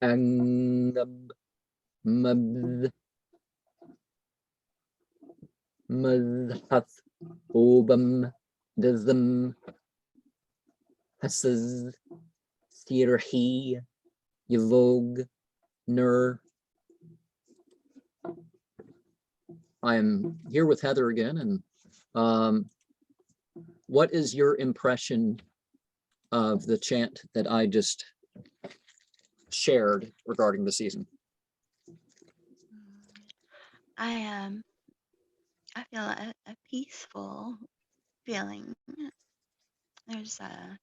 Angab, mabd, mazhath, obam, dizm, hasaz, sirhi, yavog, nur. I'm here with Heather again, and what is your impression of the chant that I just shared regarding the season? I feel a peaceful feeling. There's a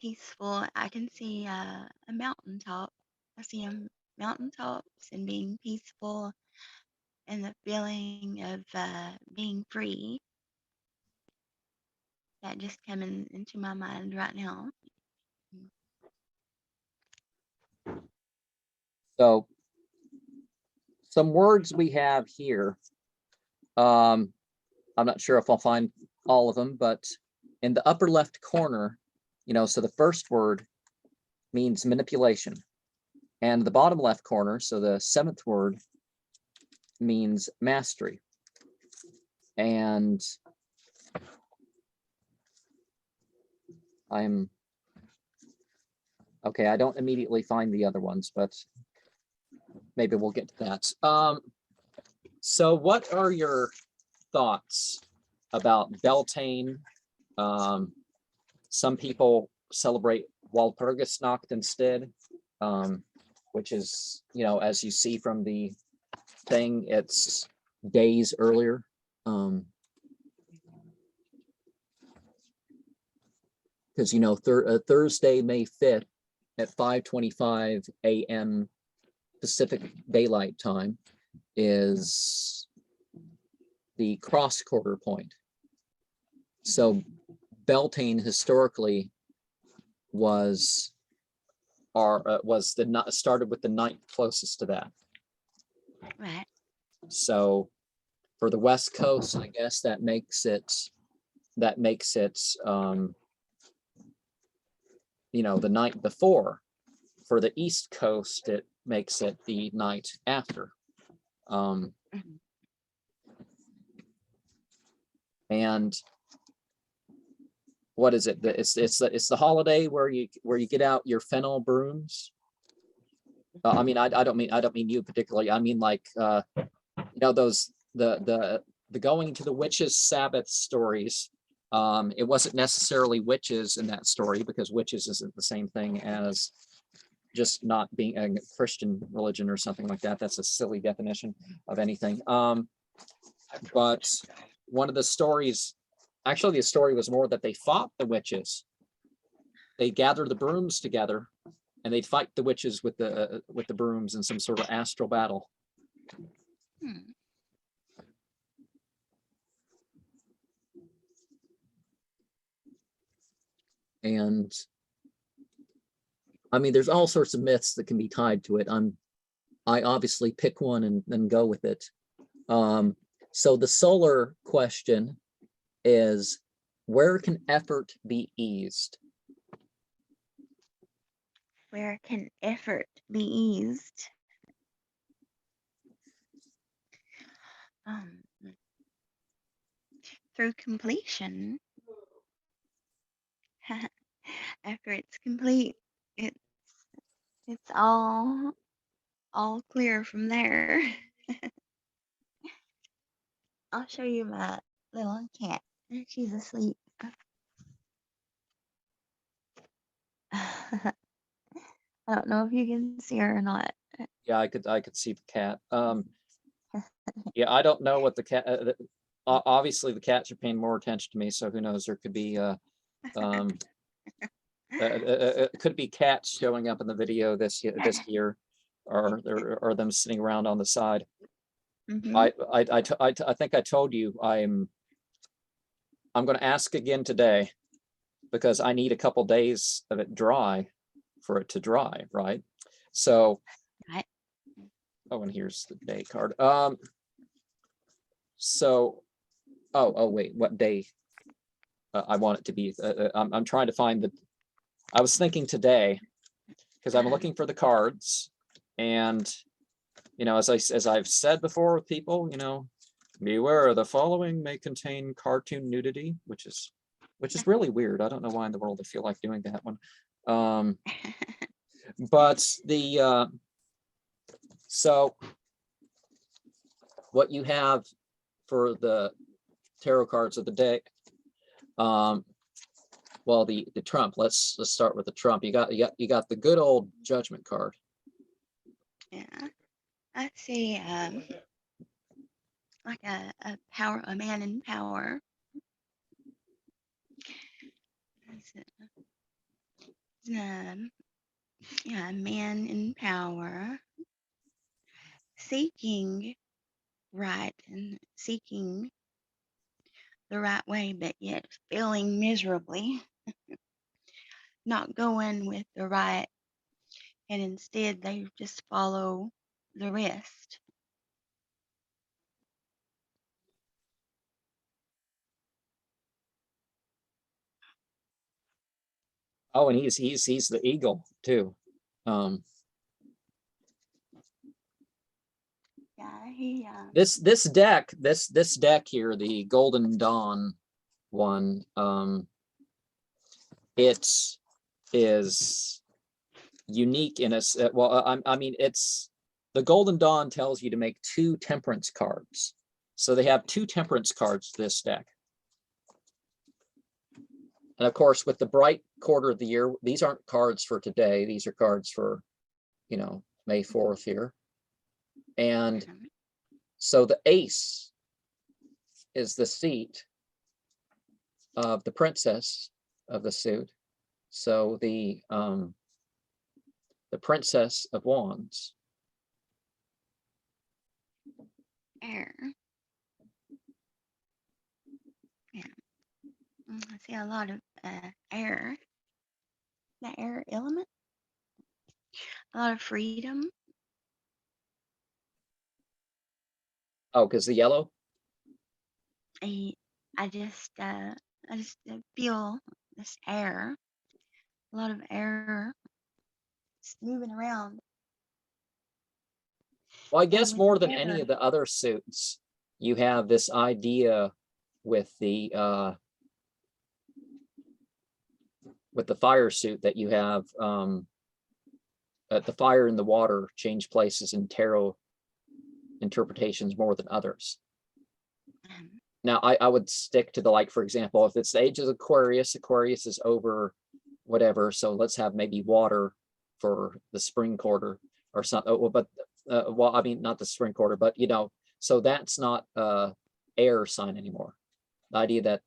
peaceful. I can see a mountaintop. I see mountaintops and being peaceful, and the feeling of being free. That just coming into my mind right now. So, some words we have here. I'm not sure if I'll find all of them, but in the upper left corner, so the first word means manipulation. And the bottom left corner, so the seventh word means mastery. And okay, I don't immediately find the other ones, but maybe we'll get to that. So what are your thoughts about Beltane? Some people celebrate Walpurgisnacht instead, which is, as you see from the thing, it's days earlier. Because, Thursday, May 5th at 5:25 a.m. Pacific Daylight Time is the cross quarter point. So Beltane historically started with the ninth closest to that. Right. So for the West Coast, I guess that makes it the night before. For the East Coast, it makes it the night after. And what is it? It's the holiday where you get out your fennel brooms. I don't mean you particularly. I mean like those the going to the witches' Sabbath stories. It wasn't necessarily witches in that story, because witches isn't the same thing as just not being a Christian religion or something like that. That's a silly definition of anything. But one of the stories, actually the story was more that they fought the witches. They gathered the brooms together and they'd fight the witches with the brooms in some sort of astral battle. And there's all sorts of myths that can be tied to it. I obviously pick one and then go with it. So the solar question is, where can effort be eased? Where can effort be eased? Through completion. After it's complete, it's all clear from there. I'll show you my little cat. She's asleep. I don't know if you can see her or not. Yeah, I could see the cat. Yeah, I don't know what the cat. Obviously, the cats are paying more attention to me, so who knows? There could be could be cats showing up in the video this year, or them sitting around on the side. I think I told you I'm going to ask again today, because I need a couple days of it dry for it to dry, right? So, oh, and here's the day card. So, oh wait, what day I want it to be? I'm trying to find I was thinking today, because I'm looking for the cards, and as I've said before with people, beware, the following may contain cartoon nudity, which is really weird. I don't know why in the world I feel like doing that one. But so what you have for the tarot cards of the day, well, the trump. Let's start with the trump. You got the good old Judgment card. Yeah, I see like a man in power. Yeah, a man in power, seeking right and seeking the right way, but yet failing miserably, not going with the right, and instead they just follow the rest. Oh, and he's the eagle too. Yeah, he This deck here, the Golden Dawn one, it is unique in a well, I mean, it's the Golden Dawn tells you to make 2 temperance cards. So they have 2 temperance cards, this deck. And of course, with the bright quarter of the year, these aren't cards for today. These are cards for, May 4th here. And so the ace is the seat of the princess of the suit. So the Princess of Wands. air. Yeah, I see a lot of air. The air element. A lot of freedom. Oh, because the yellow? I just feel this air. A lot of air just moving around. Well, I guess with more than air. any of the other suits, you have this idea with the fire suit that you have the fire and the water change places in tarot interpretations more than others. Now, I would stick to the, for example, if it's the age of Aquarius is over whatever, so let's have maybe water for the spring quarter or something. But well, I mean, not the spring quarter, but so that's not air sign anymore. The idea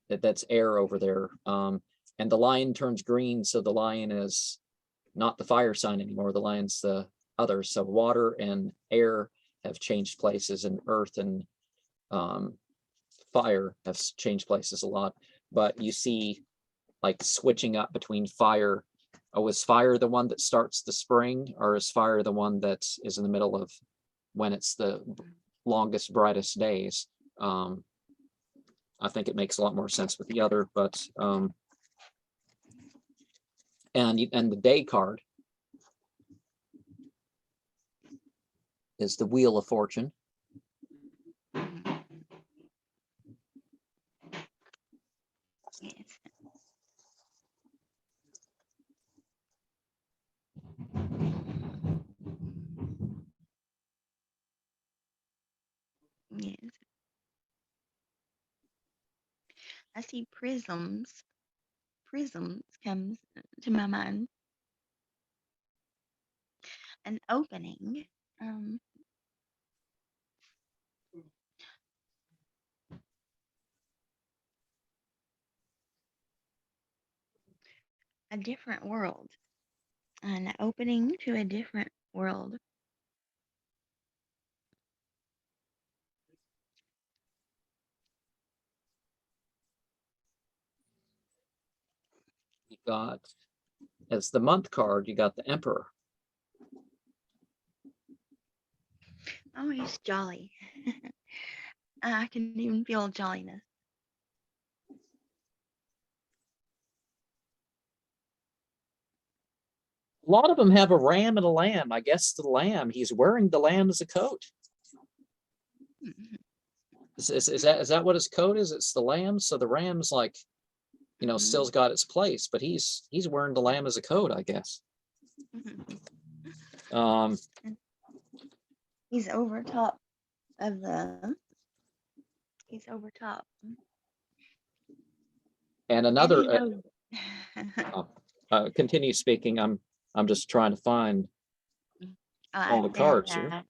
that's air over there, and the lion turns green, so the lion is not the fire sign anymore. The lion's the other. So water and air have changed places, and earth and fire have changed places a lot. But you see, switching up between fire. Oh, is fire the one that starts the spring, or is fire the one that is in the middle of when it's the longest, brightest days? I think it makes a lot more sense with the other, but and the day card is the Wheel of Fortune. Yes. Yes. I see prisms. Prisms comes to my mind. An opening. A different world. An opening to a different world. You got, as the month card, you got the Emperor. Oh, he's jolly. I can even feel jolliness. A lot of them have a ram and a lamb. I guess the lamb, he's wearing the lamb as a coat. Mhm. Is that what his coat is? It's the lamb. So the ram's like, you know, Mhm. still's got its place, but he's wearing the lamb as a coat, I guess. Mhm. He's over top of the. He's over top. And And he another knows. continue speaking. I'm just trying to find all the cards here.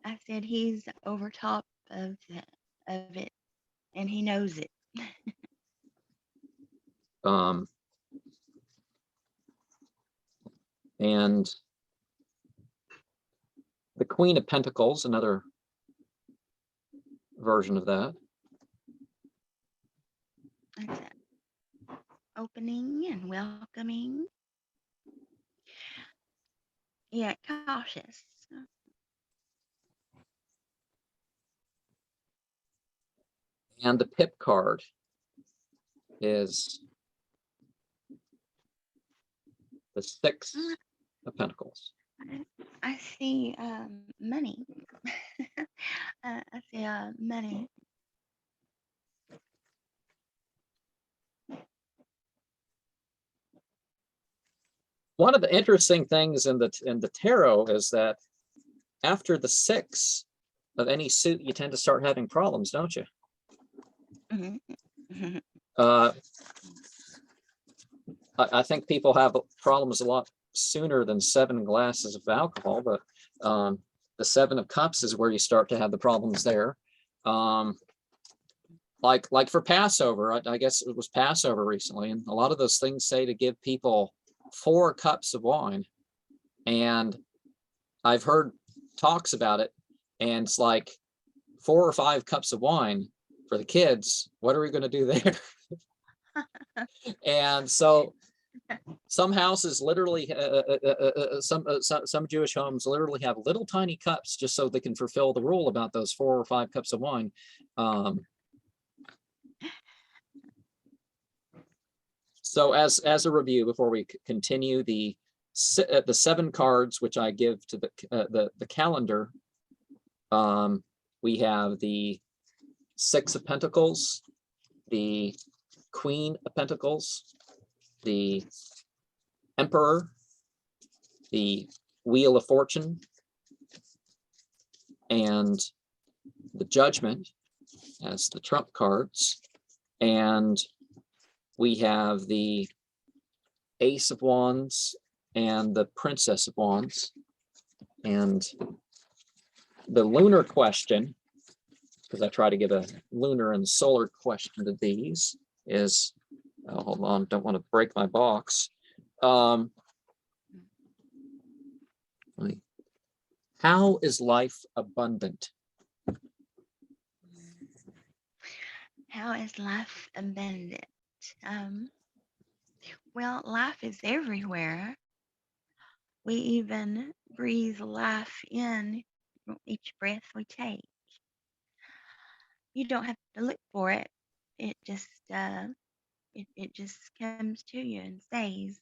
I said he's over top of it, and he knows it. And the Queen of Pentacles, another version of that. That's it. Opening and welcoming. Yeah, cautious. And the Pip card is the Six of Pentacles. I see money. I see money. One of the interesting things in the tarot is that after the six of any suit, you tend to start having problems, don't you? Mm-hmm. I think people have problems a lot sooner than 7 glasses of alcohol, but the 7 of Cups is where you start to have the problems there. Like for Passover, I guess it was Passover recently, and a lot of those things say to give people 4 cups of wine. And I've heard talks about it, and it's like 4 or 5 cups of wine for the kids. What are we going to do there? And so some houses literally, some Jewish homes literally have little tiny cups just so they can fulfill the rule about those 4 or 5 cups of wine. So as a review, before we continue, the 7 cards which I give to the calendar, we have the 6 of Pentacles, the Queen of Pentacles, the Emperor, the Wheel of Fortune, and the Judgment as the trump cards. And we have the Ace of Wands and the Princess of Wands. And the lunar question, because I try to give a lunar and solar question to these, is, oh, hold on, don't want to break my box. How is life abundant? How is life abundant? Well, life is everywhere. We even breathe life in each breath we take. You don't have to look for it. It just it just comes to you and stays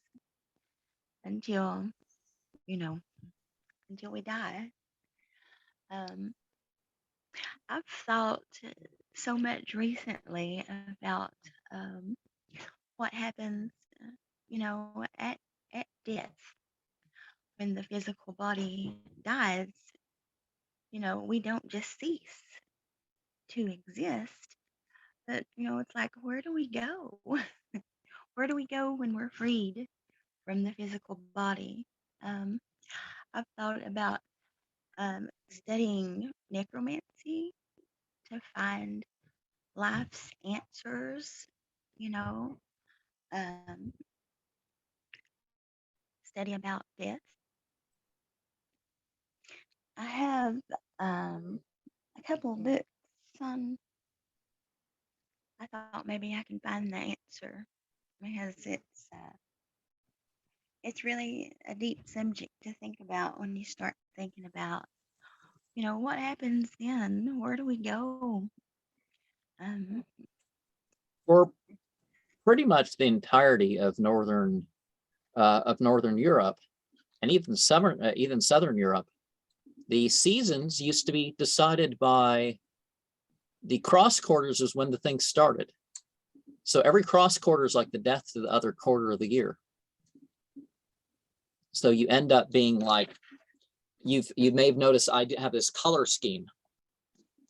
until until we die. I've thought so much recently about what happens, at death when the physical body dies. We don't just cease to exist, but it's like, where do we go? Where do we go when we're freed from the physical body? I've thought about studying necromancy to find life's answers, um, study about death. I have a couple of books on. I thought maybe I can find the answer because it's really a deep subject to think about when you start thinking about, what happens then? Where do we go? For pretty much the entirety of northern Europe, and even Southern Europe, the seasons used to be decided by the cross quarters is when the thing started. So every cross quarter is like the death to the other quarter of the year. So you end up being like, you may have noticed I have this color scheme.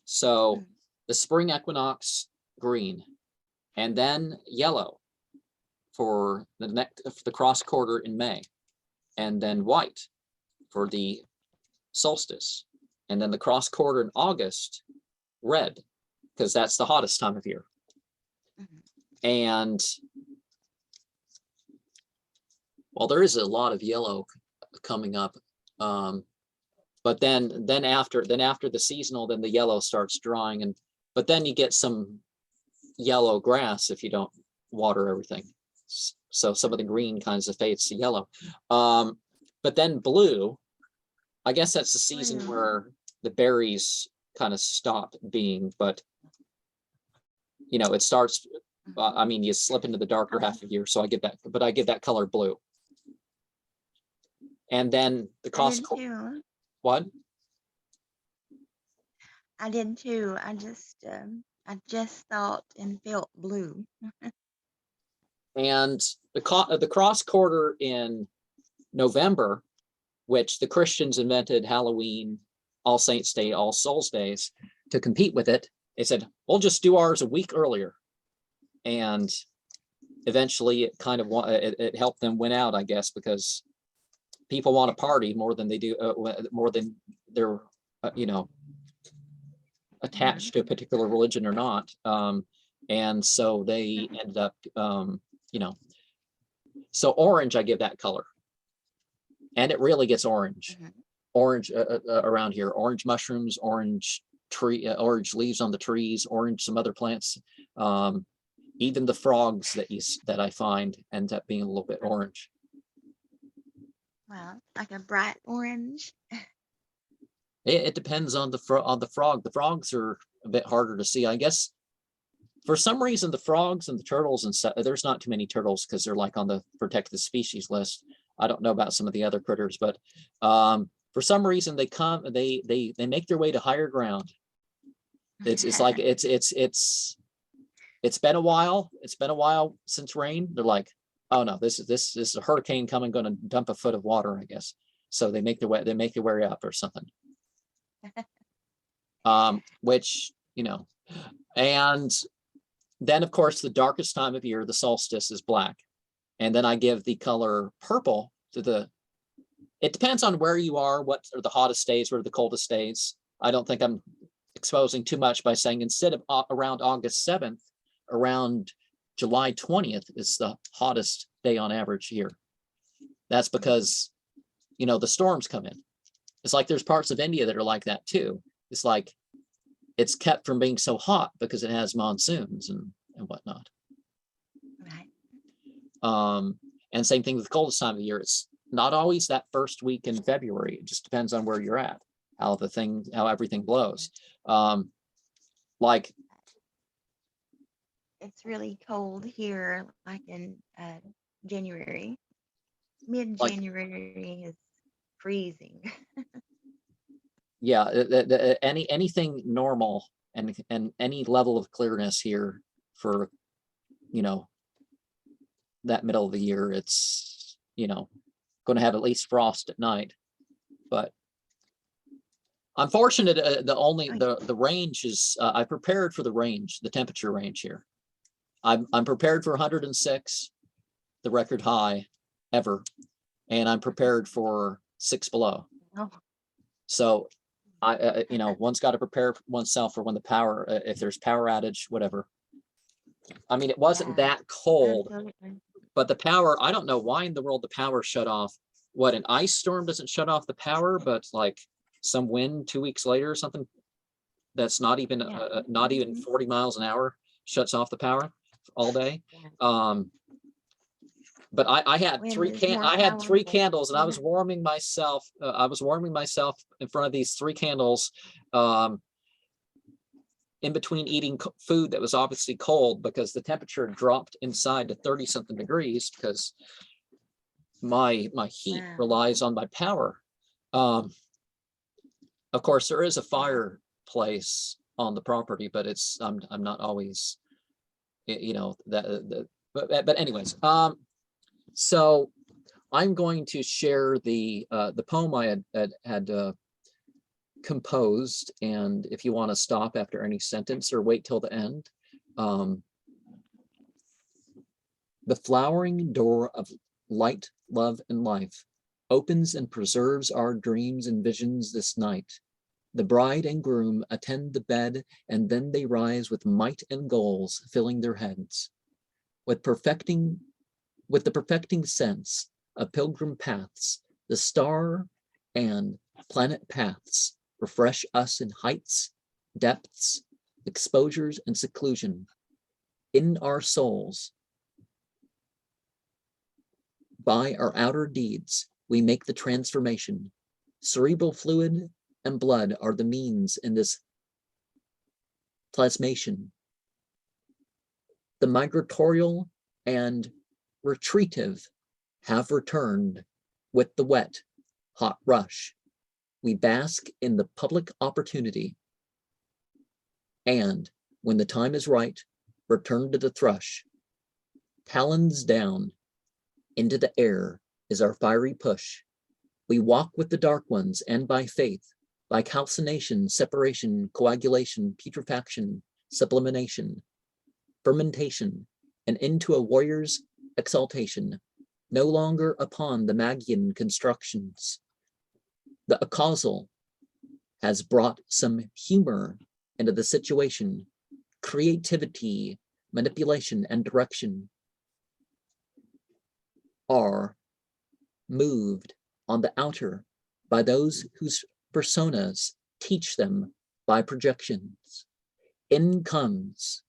So the spring equinox, green, and then yellow for the cross quarter in May, and then white for the solstice, and then the cross quarter in August, red, because that's the hottest time of year. And well, there is a lot of yellow coming up, but then after the seasonal, then the yellow starts drying, but then you get some yellow grass if you don't water everything. So some of the green kinds of fades to yellow, but then blue, I guess that's the season where the berries kind of stop being, but you know, it starts, I mean, you slip into the darker half of the year, so I get that, but I get that color blue. And then the cross, what? I did too. I just thought and felt blue. And the cross quarter in November, which the Christians invented Halloween, All Saints Day, All Souls Days to compete with it. They said, we'll just do ours a week earlier. And eventually it kind of it helped them win out, I guess, because people want to party more than they do, more than they're, you know, attached to a particular religion or not. And so they ended up, you know, so orange, I give that color. And it really gets orange, orange around here, orange mushrooms, orange orange leaves on the trees, orange some other plants. Even the frogs that I find end up being a little bit orange. Wow, like a bright orange. It depends on the frog. The frogs are a bit harder to see, I guess. For some reason, the frogs and the turtles and stuff, there's not too many turtles because they're like on the protected species list. I don't know about some of the other critters, but for some reason they make their way to higher ground. It's like it's been a while. It's been a while since rain. They're like, oh no, this is a hurricane coming, going to dump a foot of water, I guess. So they make their way up or something. Which, you know, and then of course the darkest time of year, the solstice, is black. And then I give the color purple to it depends on where you are, what are the hottest days, what are the coldest days. I don't think I'm exposing too much by saying instead of around August 7th, around July 20th is the hottest day on average here. That's because, you know, the storms come in. It's like there's parts of India that are like that too. It's like it's kept from being so hot because it has monsoons and whatnot. Right. And same thing with the coldest time of the year. It's not always that first week in February. It just depends on where you're at, how everything blows. Like it's really cold here, like in January. Mid-January is freezing. Yeah, anything normal and any level of clearness here for, you know, that middle of the year, it's, you know, going to have at least frost at night. But I'm fortunate. The range is I prepared for the range, the temperature range here. I'm prepared for 106, the record high ever, and I'm prepared for 6 below. Oh. So you know, one's got to prepare oneself for when the power, if there's power outage, whatever. I mean, it wasn't that cold, but the power, I don't know why in the world the power shut off. What, an ice storm doesn't shut off the power, but like some wind 2 weeks later or something that's not even 40 miles an hour shuts off the power all day. But I had three candles, and I was warming myself. In front of these 3 candles, in between eating food that was obviously cold because the temperature dropped inside to 30-something degrees because my heat Wow. relies on my power. Of course, there is a fireplace on the property, but it's I'm not always, you know, but anyways, so I'm going to share the poem I had composed, and if you want to stop after any sentence or wait till the end. The flowering door of light, love, and life opens and preserves our dreams and visions this night. The bride and groom attend the bed, and then they rise with might and goals filling their heads. With the perfecting sense of pilgrim paths, the star and planet paths refresh us in heights, depths, exposures, and seclusion. In our souls, by our outer deeds, we make the transformation. Cerebral fluid and blood are the means in this plasmation. The migratorial and retreative have returned with the wet, hot rush. We bask in the public opportunity, and when the time is right, return to the thrush. Talons down into the air is our fiery push. We walk with the dark ones, and by faith, by calcination, separation, coagulation, putrefaction, sublimation, fermentation, and into a warrior's exaltation, no longer upon the Magian constructions. The causal has brought some humor into the situation, creativity, manipulation, and direction are moved on the outer by those whose personas teach them by projections. In comes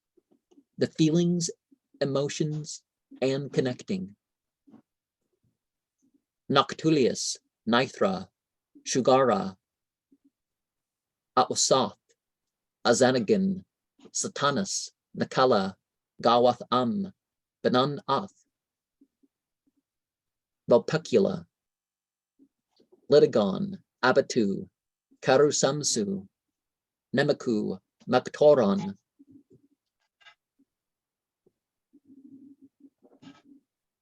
the feelings, emotions, and connecting. Noctulius, Nithra, Shugara, Atwasath, Azanagan, Satanus, Nakala, Gawath Benan Ath, Valpecula, Litigon, Abatu, Karusamsu, Nemaku, Maktoron,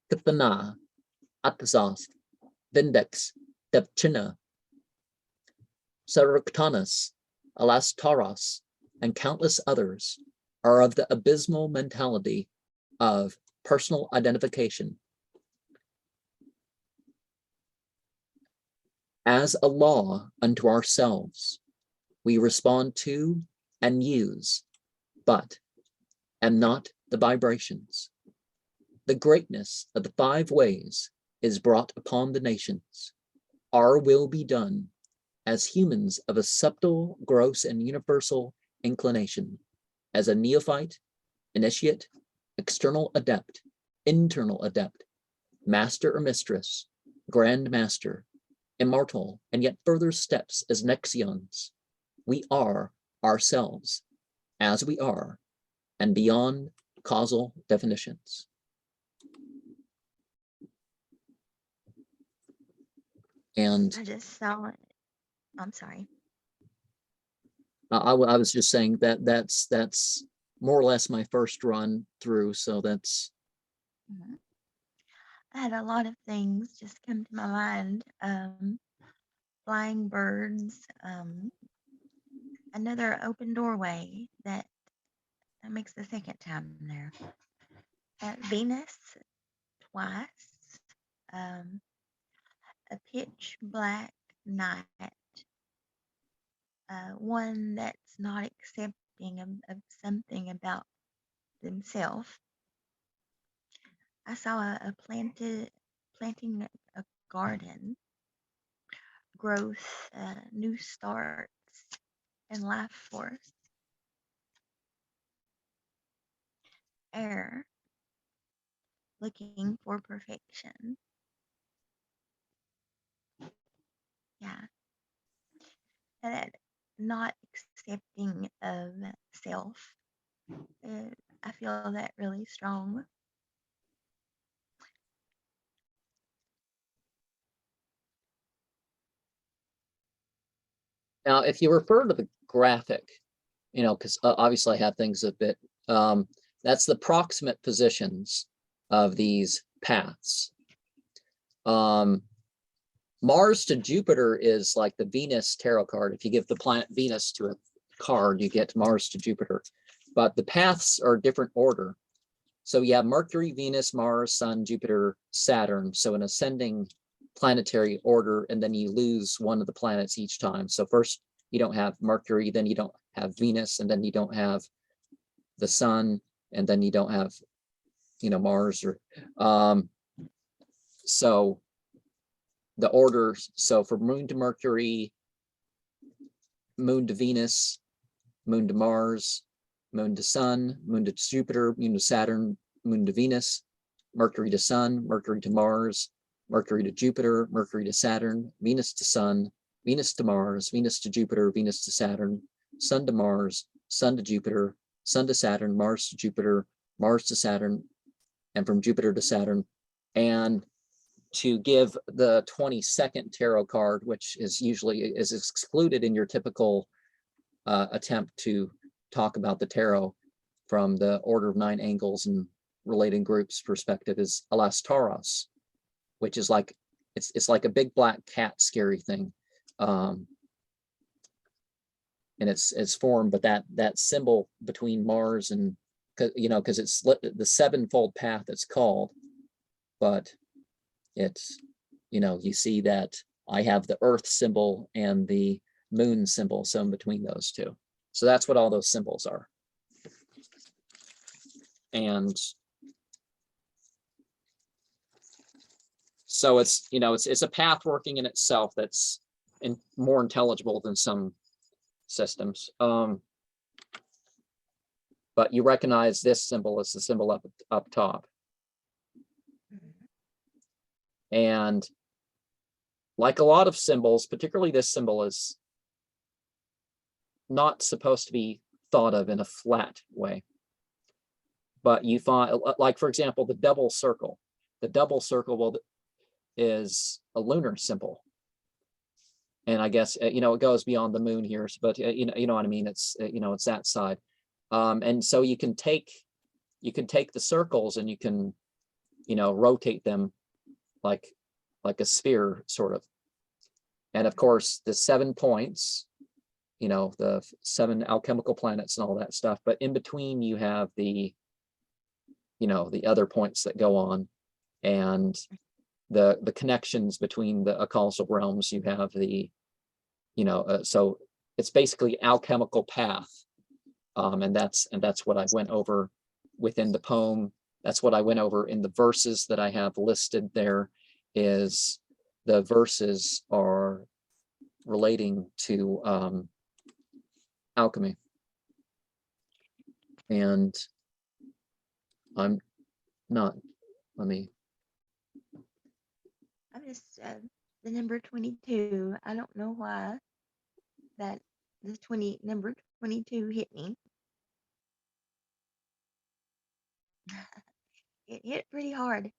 Kithana, Atzath, Vindex, Depchina, Saruktanus, Alastaros, and countless others are of the abysmal mentality of personal identification. As a law unto ourselves, we respond to and use, but and not the vibrations. The greatness of the 5 ways is brought upon the nations. Our will be done as humans of a subtle, gross, and universal inclination, as a neophyte, initiate, external adept, internal adept, master or mistress, grand master, immortal, and yet further steps as nexions. We are ourselves, as we are, and beyond causal definitions. And I just saw it. I'm sorry. I was just saying that that's more or less my first run through, so that's. I had a lot of things just come to my mind. Flying birds, another open doorway that makes the second time there. Venus twice, a pitch black night, one that's not accepting of something about themselves. I saw a planting a garden, growth, new starts, and life force. Air, looking for perfection. Yeah. And that not accepting of self. I feel that really strong. Now, if you refer to the graphic, you know, because obviously I have things a bit, that's the proximate positions of these paths. Mars to Jupiter is like the Venus tarot card. If you give the planet Venus to a card, you get Mars to Jupiter. But the paths are different order. So you have Mercury, Venus, Mars, Sun, Jupiter, Saturn. So an ascending planetary order, and then you lose one of the planets each time. So first you don't have Mercury, then you don't have Venus, and then you don't have the Sun, and then you don't have, you know, Mars. Or so the order, so for Moon to Mercury, Moon to Venus, Moon to Mars, Moon to Sun, Moon to Jupiter, Moon to Saturn, Moon to Venus, Mercury to Sun, Mercury to Mars, Mercury to Jupiter, Mercury to Saturn, Venus to Sun, Venus to Mars, Venus to Jupiter, Venus to Saturn, Sun to Mars, Sun to Jupiter, Sun to Saturn, Mars to Jupiter, Mars to Saturn, and from Jupiter to Saturn. And to give the 22nd tarot card, which is usually is excluded in your typical attempt to talk about the tarot from the order of 9 angles and relating groups perspective, is Alastaros, which is like, it's like a big black cat scary thing. And it's formed, but that symbol between Mars and, you know, because it's the sevenfold path it's called, but it's, you know, you see that I have the earth symbol and the moon symbol, so in between those two. So that's what all those symbols are. And so it's, you know, it's a path working in itself that's more intelligible than some systems. But you recognize this symbol as the symbol up top. And like a lot of symbols, particularly this symbol, is not supposed to be thought of in a flat way. But you find, like, for example, the double circle. The double circle, well, is a lunar symbol. And I guess, you know, it goes beyond the moon here, but you know what I mean? It's, you know, it's that side. And so you can take the circles and you can, you know, rotate them like a sphere, sort of. And of course, the 7 points, you know, the 7 alchemical planets and all that stuff. But in between, you have the, you know, the other points that go on, and the connections between the occult realms. You have the, you know, so it's basically alchemical path. And that's what I went over within the poem. That's what I went over in the verses that I have listed there. Is the verses are relating to alchemy. And I'm not, let me. I just, the number 22, I don't know why that the number 22 hit me. It hit pretty hard.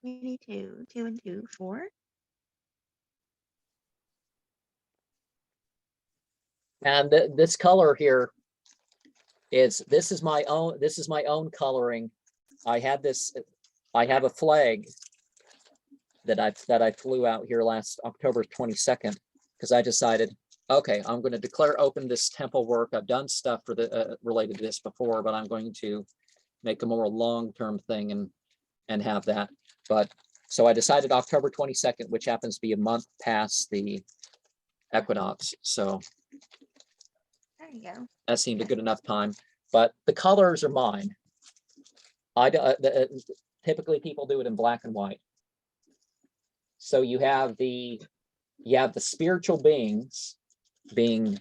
22, 2 and 2, 4. And this color here this is my own coloring. I have a flag that I flew out here last October 22nd, because I decided, okay, I'm going to declare open this temple work. I've done stuff for the related to this before, but I'm going to make a more long-term thing and have that. But so I decided October 22nd, which happens to be a month past the equinox. So There you go. that seemed a good enough time. But the colors are mine. Typically people do it in black and white. So you have the spiritual beings being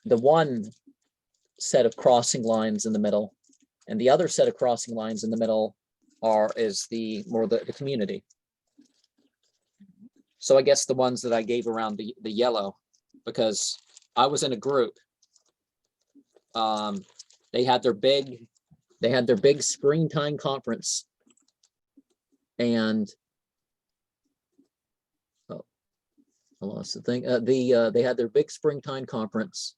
the one set of crossing lines in the middle, and the other set of crossing lines in the middle is the community. So I guess the ones that I gave around the yellow, because I was in a group. They had their big springtime conference, and I lost the thing. They had their big springtime conference,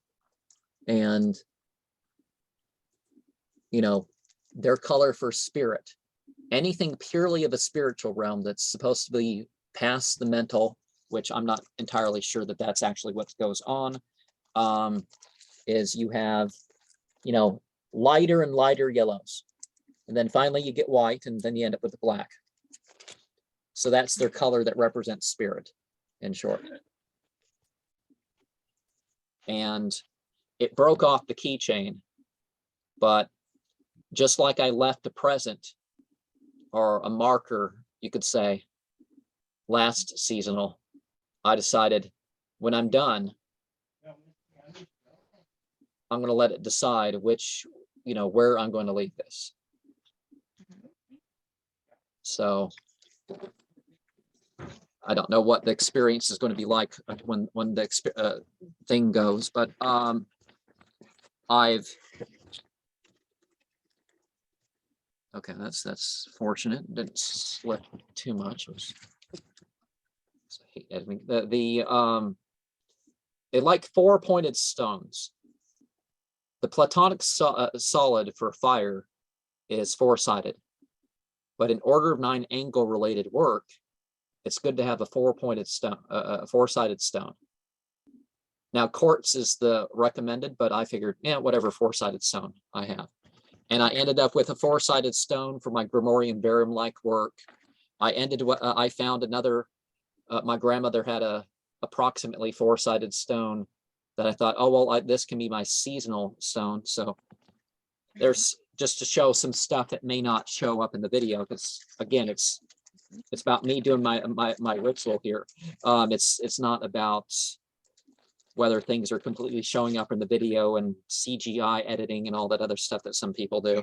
and you know, their color for spirit, anything purely of a spiritual realm that's supposed to be past the mental, which I'm not entirely sure that that's actually what goes on, is you have, you know, lighter and lighter yellows. And then finally you get white, and then you end up with the black. So that's their color that represents spirit, in short. And it broke off the keychain, but just like I left a present or a marker, you could say, last seasonal, I decided when I'm done, I'm going to let it decide which, you know, where I'm going to leave this. So I don't know what the experience is going to be like when the thing goes, but okay, that's fortunate. Didn't slip too much. It like four-pointed stones. The Platonic solid for fire is four-sided, but in order of nine angle related work, it's good to have a four-pointed stone, a four-sided stone. Now quartz is the recommended, but I figured, yeah, whatever four-sided stone I have. And I ended up with a four-sided stone for my Grimorium Barium-like work. I found another, my grandmother had a approximately four-sided stone that I thought, oh, well, this can be my seasonal stone. So there's just to show some stuff that may not show up in the video, because again, it's about me doing my ritual here. It's not about whether things are completely showing up in the video and CGI editing and all that other stuff that some people do.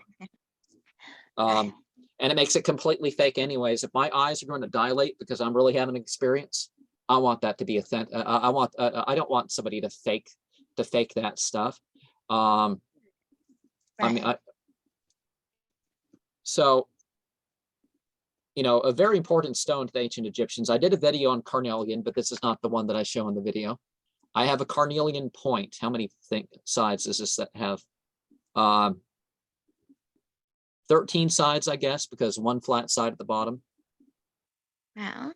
And it makes it completely fake anyways. If my eyes are going to dilate because I'm really having an experience, I want that to be authentic. I don't want somebody to fake that stuff. I mean, so, you know, a very important stone to the ancient Egyptians. I did a video on carnelian, but this is not the one that I show in the video. I have a carnelian point. How many sides does this have? 13 sides, I guess, because one flat side at the bottom. Wow.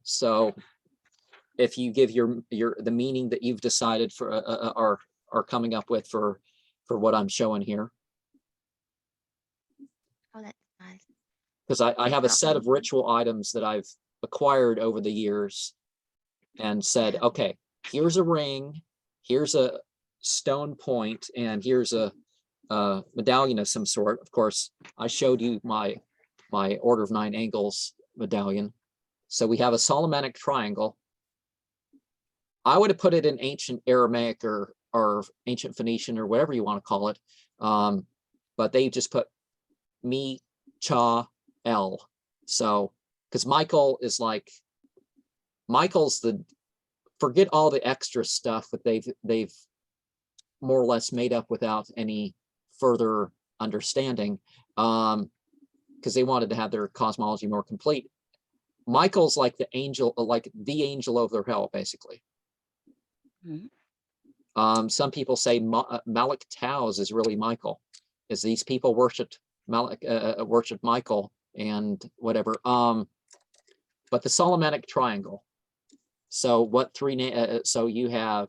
So if you give the meaning that you've decided for are coming up with for what I'm showing here. Oh, that's nice. Because I have a set of ritual items that I've acquired over the years and said, okay, here's a ring, here's a stone point, and here's a medallion of some sort. Of course, I showed you my Order of Nine Angles medallion. So we have a Solomonic triangle. I would have put it in ancient Aramaic or ancient Phoenician or whatever you want to call it. But they just put Mi, Cha, El. So, because Michael's forget all the extra stuff that they've more or less made up without any further understanding, because they wanted to have their cosmology more complete. Michael's like the angel over hell, basically. Mm-hmm. Some people say Malik Taus is really Michael, is these people worshipped Michael and whatever. But the Solomonic triangle. So what so you have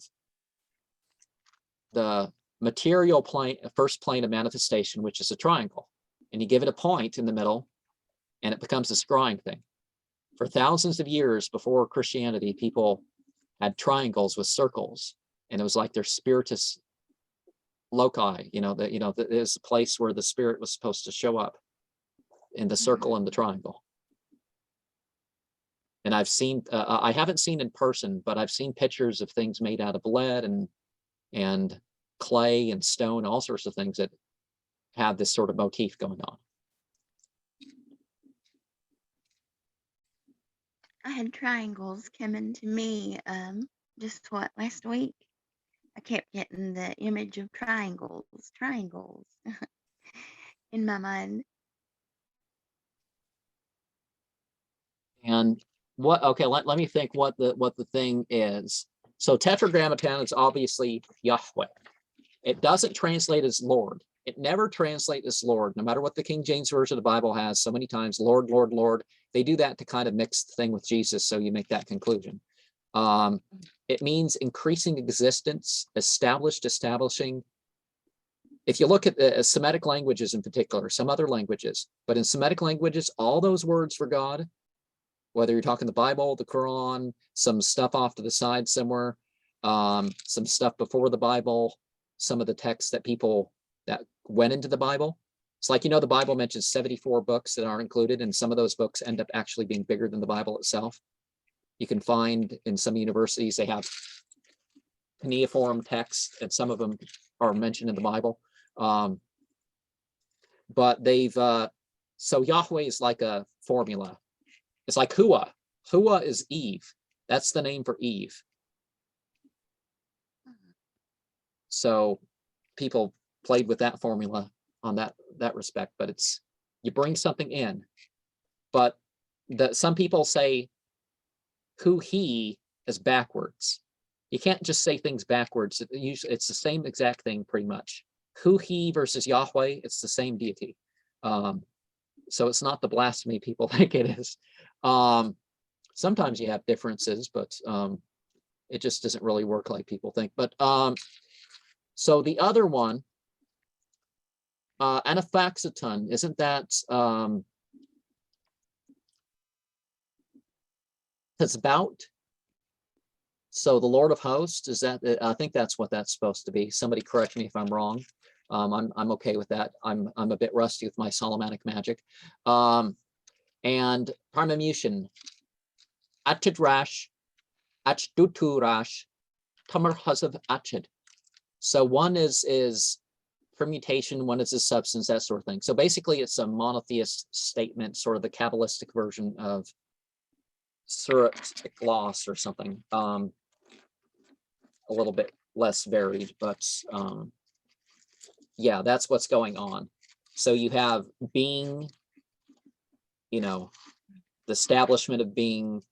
the material plane, first plane of manifestation, which is a triangle, and you give it a point in the middle, and it becomes a scrying thing. For thousands of years before Christianity, people had triangles with circles, and it was like their spiritus loci. It is a place where the spirit was supposed to show up in the circle and the triangle. And I've seen, I haven't seen in person, but I've seen pictures of things made out of lead and clay and stone, all sorts of things that have this sort of motif going on. I had triangles coming to me just last week. I kept getting the image of triangles in my mind. And what, okay, let me think what the thing is. So tetragrammaton is obviously Yahweh. It doesn't translate as Lord. It never translates as Lord, no matter what the King James Version of the Bible has so many times, Lord, Lord, Lord. They do that to kind of mix the thing with Jesus, so you make that conclusion. It means increasing existence, establishing. If you look at the Semitic languages in particular, some other languages, but in Semitic languages, all those words for God, whether you're talking the Bible, the Quran, some stuff off to the side somewhere, some stuff before the Bible, some of the texts that people that went into the Bible. It's like, the Bible mentions 74 books that aren't included, and some of those books end up actually being bigger than the Bible itself. You can find in some universities, they have cuneiform texts, and some of them are mentioned in the Bible. But they've, so Yahweh is like a formula. It's like Hua. Hua is Eve. That's the name for Eve. So people played with that formula on that respect, but it's, you bring something in. But some people say who he is backwards. You can't just say things backwards. Usually it's the same exact thing pretty much. Who he versus Yahweh, it's the same deity. So it's not the blasphemy people think it is. Sometimes you have differences, but it just doesn't really work like people think. But so the other one, anaphaxeton, isn't that that's about? So the Lord of Hosts, is that? I think that's what that's supposed to be. Somebody correct me if I'm wrong. I'm okay with that. I'm a bit rusty with my Solomonic magic. And Parmamution, Achidrash, Achduturash, Tamar Hazav Achid. So one is permutation, one is a substance, that sort of thing. So basically it's a monotheist statement, sort of the Kabbalistic version of Surat gloss or something. A little bit less varied, but yeah, that's what's going on. So you have being, the establishment of being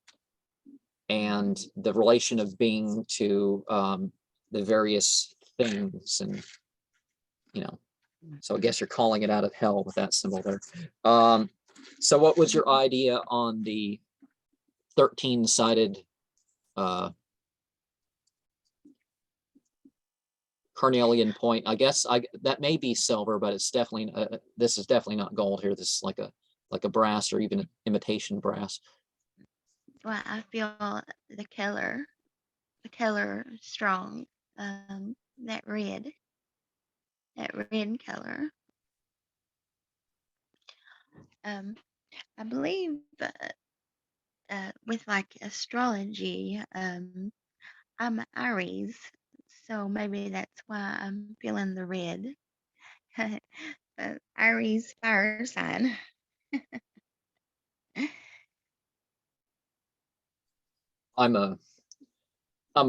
and the relation of being to the various things, and so I guess you're calling it out of hell with that symbol there. So what was your idea on the 13-sided carnelian point? I guess that may be silver, but it's definitely this is definitely not gold here. This is like a brass or even imitation brass. Well, I feel the color strong. That red color. I believe with like astrology, I'm Aries, so maybe that's why I'm feeling the red. Aries fire sign. I'm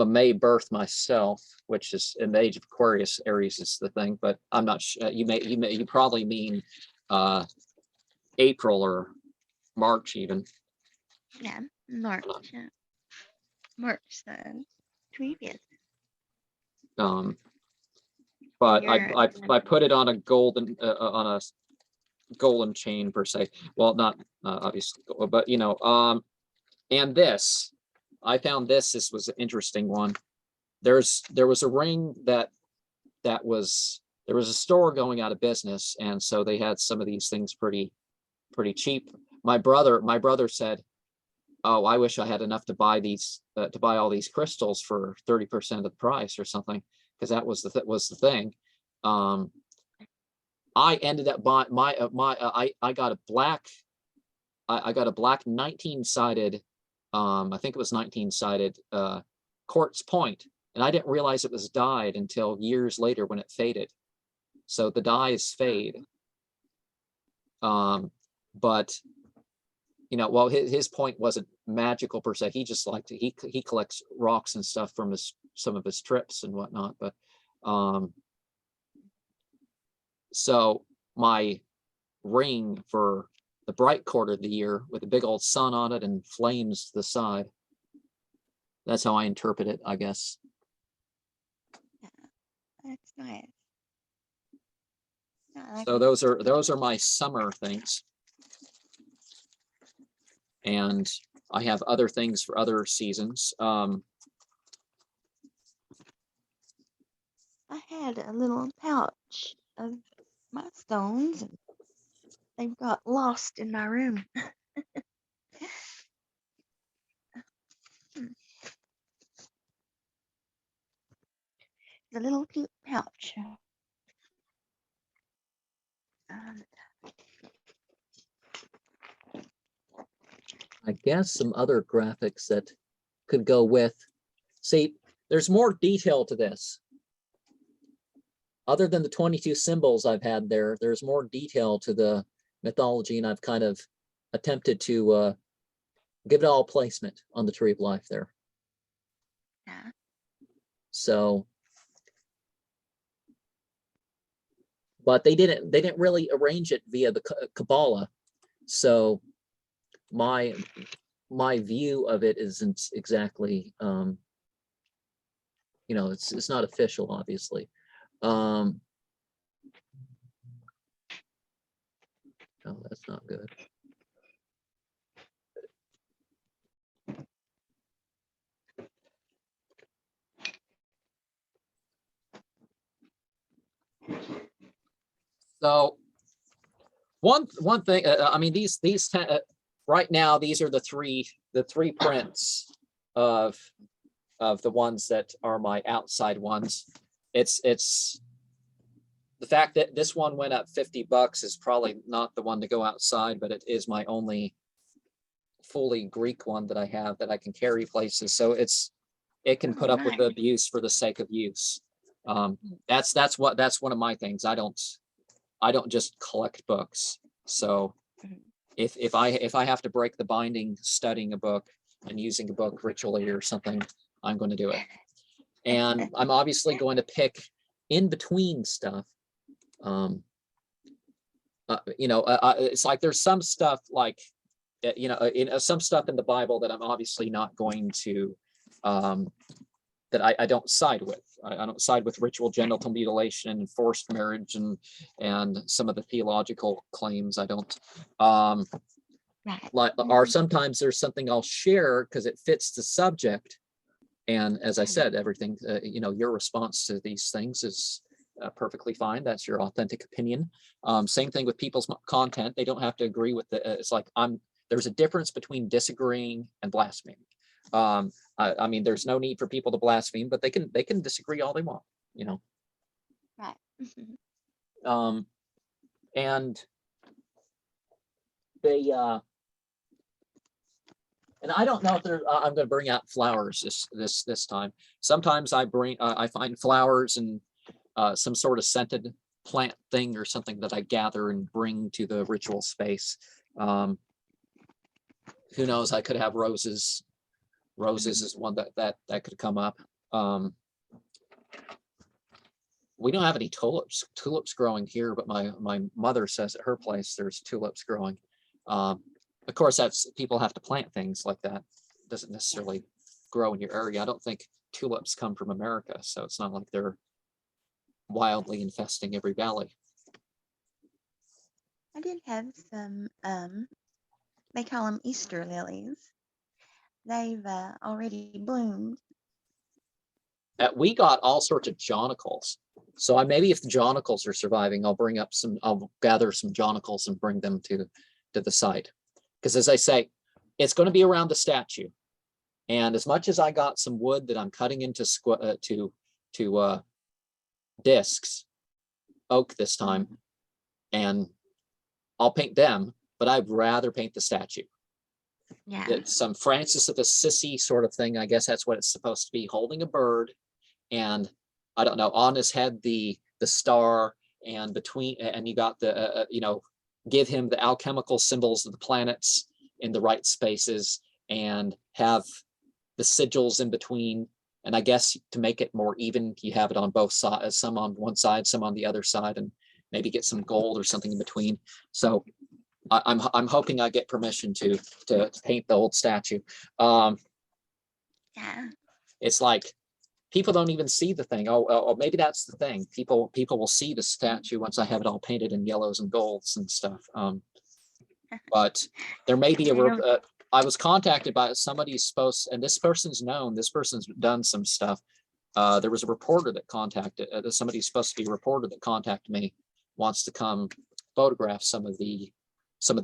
a May birth myself, which is in the age of Aquarius. Aries is the thing, but I'm not sure. You probably mean April or March even. Yeah, March. March the 20th. But I put it on a golden chain per se. Well, not obviously, but and this, I found this was an interesting one. There was a ring there was a store going out of business, and so they had some of these things pretty cheap. My brother said, "Oh, I wish I had enough to buy all these crystals for 30% of the price or something," because that was the thing. I ended up buying I got a black 19-sided, I think it was 19-sided quartz point, and I didn't realize it was dyed until years later when it faded. So the dyes fade. But well, his point wasn't magical per se. He just liked it. He collects rocks and stuff from some of his trips and whatnot. But so my ring for bright quarter of the year with a big old sun on it and flames to the side. That's how I interpret it, I guess. That's nice. So those are my summer things. And I have other things for other seasons. I had a little pouch of my stones, and they've got lost in my room. The little cute pouch. I guess some other graphics that could go with. See, there's more detail to this. Other than the 22 symbols I've had there, there's more detail to the mythology, and I've kind of attempted to give it all placement on the Tree of Life there. Yeah. So, but they didn't really arrange it via the Kabbalah. So my view of it isn't exactly, you know, it's not official, obviously. No, that's not good. So one thing, I mean, these right now, these are the three prints of the ones that are my outside ones. It's the fact that this one went up $50 is probably not the one to go outside, but it is my only fully Greek one that I have that I can carry places. So it can put up with the abuse for the sake of use. That's one of my things. I don't just collect books. So if I have to break the binding studying a book and using a book ritually or something, I'm going to do it. And I'm obviously going to pick in between stuff. You know, it's like there's some stuff like, you know, some stuff in the Bible that I'm obviously not going to, that I don't side with. I don't side with ritual genital mutilation and forced marriage and some of the theological claims. I don't. Like, or sometimes there's something I'll share because it fits the subject. And as I said, everything, you know, your response to these things is perfectly fine. That's your authentic opinion. Same thing with people's content. They don't have to agree with the, it's like there's a difference between disagreeing and blaspheming. I mean, there's no need for people to blaspheme, but they can disagree all they want, you know. Right. And they and I don't know if they're, I'm going to bring out flowers this time. Sometimes I find flowers and some sort of scented plant thing or something that I gather and bring to the ritual space. Who knows? I could have roses. Roses is one that could come up. We don't have any tulips growing here, but my mother says at her place there's tulips growing. Of course, that's people have to plant things like that. It doesn't necessarily grow in your area. I don't think tulips come from America, so it's not like they're wildly infesting every valley. I did have some, they call them Easter lilies. They've already bloomed. We got all sorts of jonicles. So maybe if the jonicles are surviving, I'll gather some jonicles and bring them to the site. Because as I say, it's going to be around the statue. And as much as I got some wood that I'm cutting into discs, oak this time, and I'll paint them, but I'd rather paint the statue. Yeah. It's some Francis of Assisi sort of thing. I guess that's what it's supposed to be, holding a bird. And I don't know, on his head, the star, and between, and you got the, you know, give him the alchemical symbols of the planets in the right spaces and have the sigils in between. And I guess to make it more even, you have it on both sides, some on one side, some on the other side, and maybe get some gold or something in between. So I'm hoping I get permission to paint the old statue. Yeah. It's like people don't even see the thing. Oh, maybe that's the thing. People will see the statue once I have it all painted in yellows and golds and stuff. But there may be I was contacted by somebody supposed, and this person's known. This person's done some stuff. There was a reporter that contacted. Somebody's supposed to be a reporter that contacted me. Wants to come photograph some of the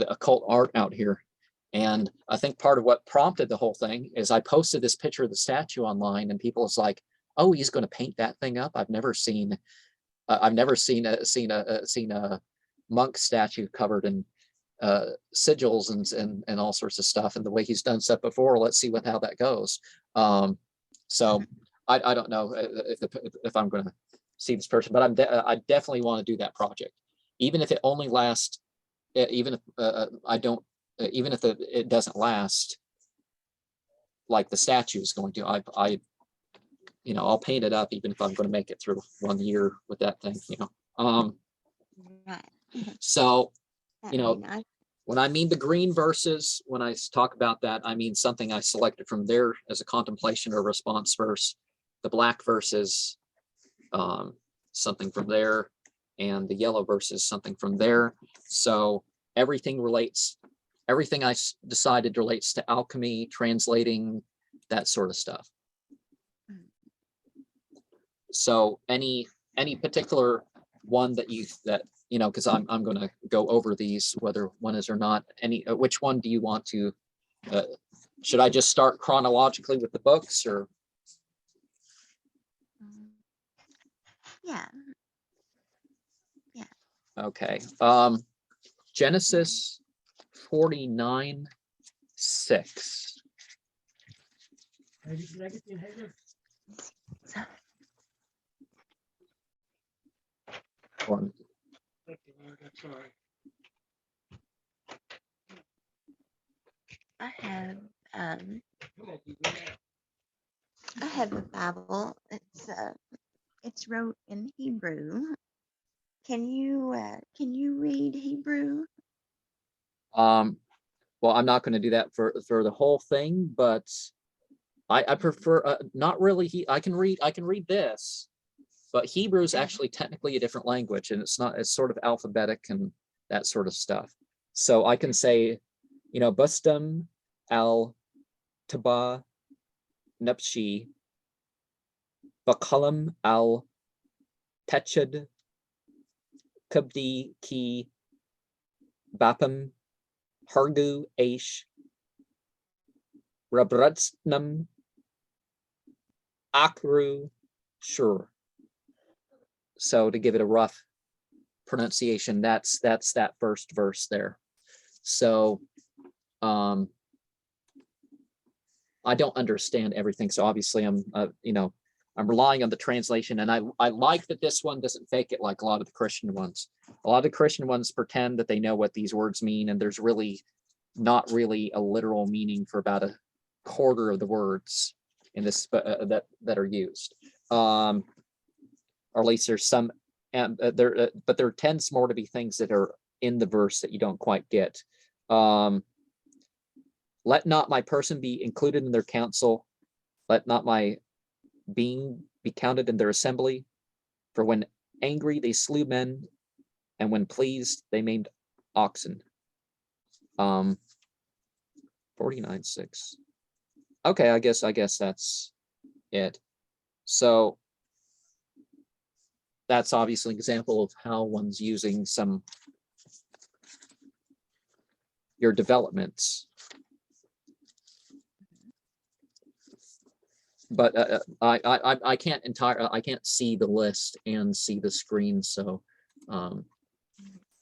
occult art out here. And I think part of what prompted the whole thing is I posted this picture of the statue online, and people was like, "Oh, he's going to paint that thing up." I've never seen a monk statue covered in sigils and all sorts of stuff. And the way he's done stuff before, let's see how that goes. So I don't know if I'm going to see this person, but I definitely want to do that project, even if it only lasts. Even if even if it doesn't last like the statue is going to, I'll paint it up, even if I'm going to make it through 1 year with that thing, Right. So, That'd be nice. when I mean the green verses, when I talk about that, I mean something I selected from there as a contemplation or response verse. The black verses, something from there, and the yellow verses, something from there. So everything I decided relates to alchemy, translating, that sort of stuff. So any particular one that because I'm going to go over these, whether one is or not. Which one do you want to? Should I just start chronologically with the books, or? Yeah. Okay. Genesis 49:6. One. I have a Bible. It's wrote in Hebrew. Can you read Hebrew? Well, I'm not going to do that for the whole thing, but I prefer not really. I can read this, but Hebrew is actually technically a different language, and it's sort of alphabetic and that sort of stuff. So I can say, Bustam al Taba Nepshi Bakalam al Teched Kubdi Ki Bapam Hargu Aish Rabrutsnam Akru Shur. So to give it a rough pronunciation, that's that first verse there. So I don't understand everything, so obviously I'm relying on the translation, and I like that this one doesn't fake it like a lot of the Christian ones. A lot of the Christian ones pretend that they know what these words mean, and there's really not really a literal meaning for about a quarter of the words in this that are used. Or at least there's some, and but there tends more to be things that are in the verse that you don't quite get. Let not my person be included in their council. Let not my being be counted in their assembly. For when angry, they slew men, and when pleased, they maimed oxen. 49:6. Okay, I guess that's it. So that's obviously an example of how one's using your developments. But I can't see the list and see the screen, so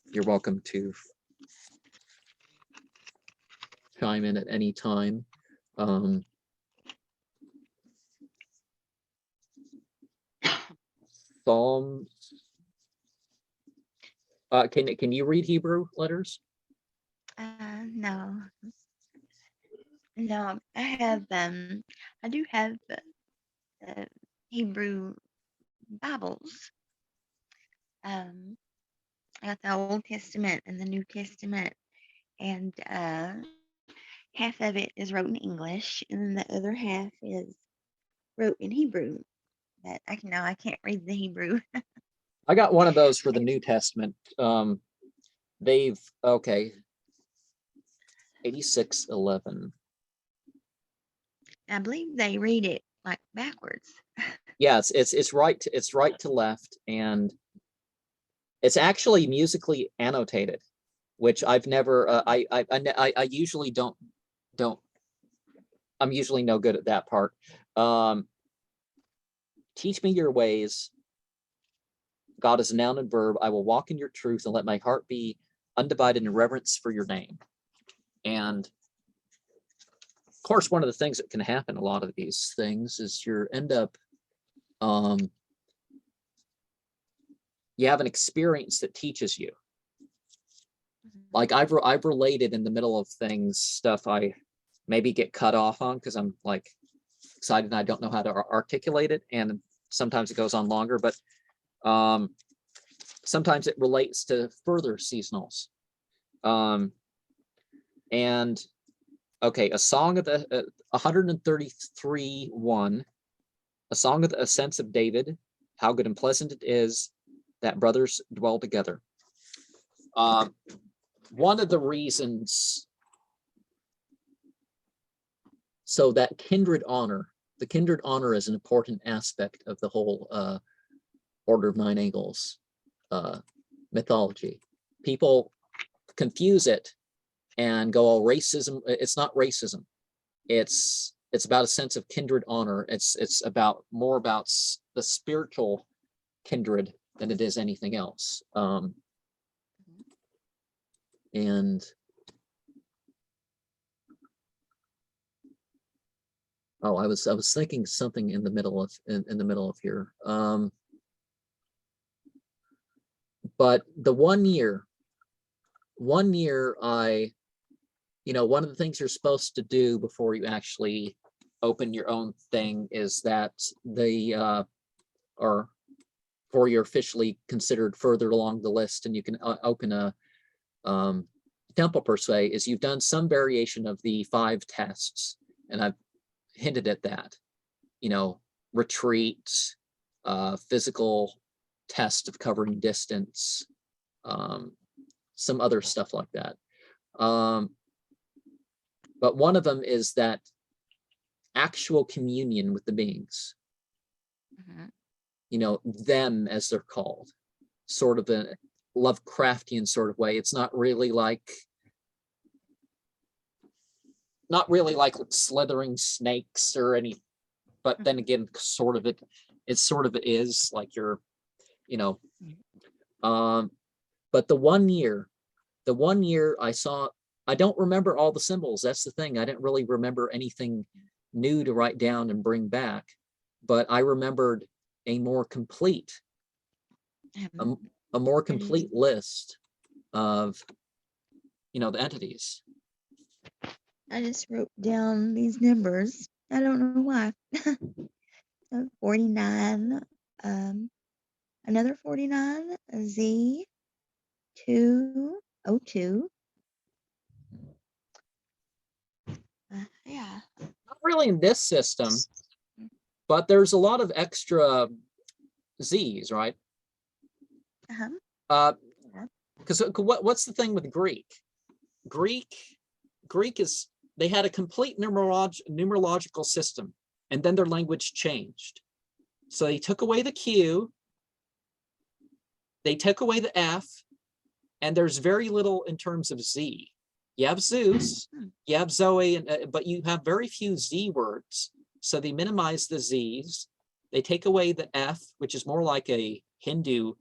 you're welcome to chime in at any time. Psalms. Can you read Hebrew letters? No. No, I do have Hebrew Bibles. I got the Old Testament and the New Testament, and half of it is wrote in English, and the other half is wrote in Hebrew. But I can't read the Hebrew. I got one of those for the New Testament. They've, okay, 8611. I believe they read it like backwards. Yeah, it's right to left, and it's actually musically annotated, which I've never. I usually don't. I'm usually no good at that part. Teach me your ways. God is a noun and verb. I will walk in your truth and let my heart be undivided in reverence for your name. And of course, one of the things that can happen, a lot of these things, is you end up, you have an experience that teaches you. Like I've related in the middle of things, stuff I maybe get cut off on because I'm like excited and I don't know how to articulate it, and sometimes it goes on longer, but sometimes it relates to further seasonals. And okay, a song of the 133:1, a song of the ascents of David, how good and pleasant it is that brothers dwell together. One of the reasons, so that kindred honor, the kindred honor is an important aspect of the whole Order of Nine Angles mythology. People confuse it and go, oh, racism. It's not racism. It's about a sense of kindred honor. It's about more about the spiritual kindred than it is anything else. And oh, I was thinking something in the middle of here. But the 1 year I, one of the things you're supposed to do before you actually open your own thing is that or before you're officially considered further along the list and you can open a temple per se, is you've done some variation of the 5 tests, and I've hinted at that, retreat, physical test of covering distance, some other stuff like that. But one of them is that actual communion with the beings, them as they're called, sort of a Lovecraftian sort of way. It's not really like slithering snakes or any, but then again, sort of it is like you're, but the 1 year I don't remember all the symbols. That's the thing. I didn't really remember anything new to write down and bring back, but I remembered a more complete list of, the entities. I just wrote down these numbers. I don't know why. 49, another 49, Z, 202. Yeah. Not really in this system, but there's a lot of extra Z's, right? Because what's the thing with Greek? Greek is, they had a complete numerological system, and then their language changed. So they took away the Q, they took away the F, and there's very little in terms of Z. You have Zeus, you have Zoe, but you have very few Z words. So they minimize the Z's. They take away the F, which is more like a Hindu,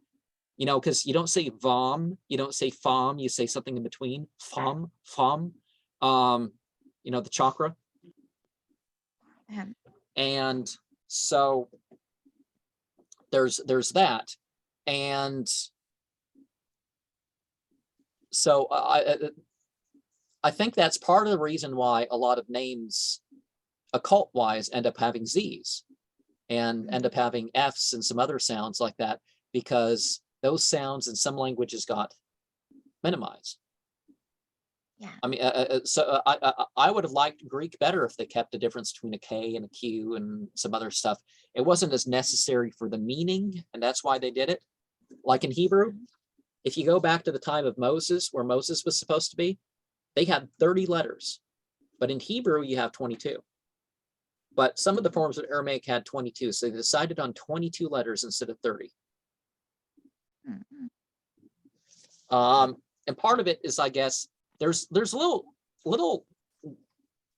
because you don't say Vam, you don't say Fam, you say something in between. Fam, the chakra. And so there's that. And so I think that's part of the reason why a lot of names, occult-wise, end up having Z's and end up having F's and some other sounds like that, because those sounds in some languages got minimized. Yeah. I mean, I would have liked Greek better if they kept the difference between a K and a Q and some other stuff. It wasn't as necessary for the meaning, and that's why they did it. Like in Hebrew, if you go back to the time of Moses, where Moses was supposed to be, they had 30 letters, but in Hebrew you have 22. But some of the forms of Aramaic had 22, so they decided on 22 letters instead of 30. And part of it is, I guess, there's little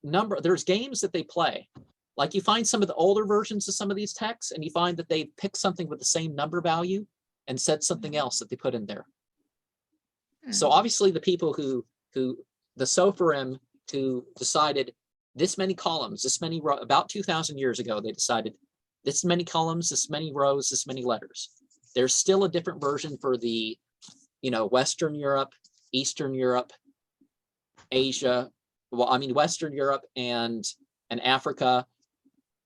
number, there's games that they play. Like you find some of the older versions of some of these texts, and you find that they pick something with the same number value and said something else that they put in there. So obviously the people who the Sophorim, who decided this many columns, this many rows, about 2,000 years ago, they decided this many columns, this many rows, this many letters. There's still a different version for the, Western Europe, Eastern Europe, Asia, well, I mean, Western Europe and Africa,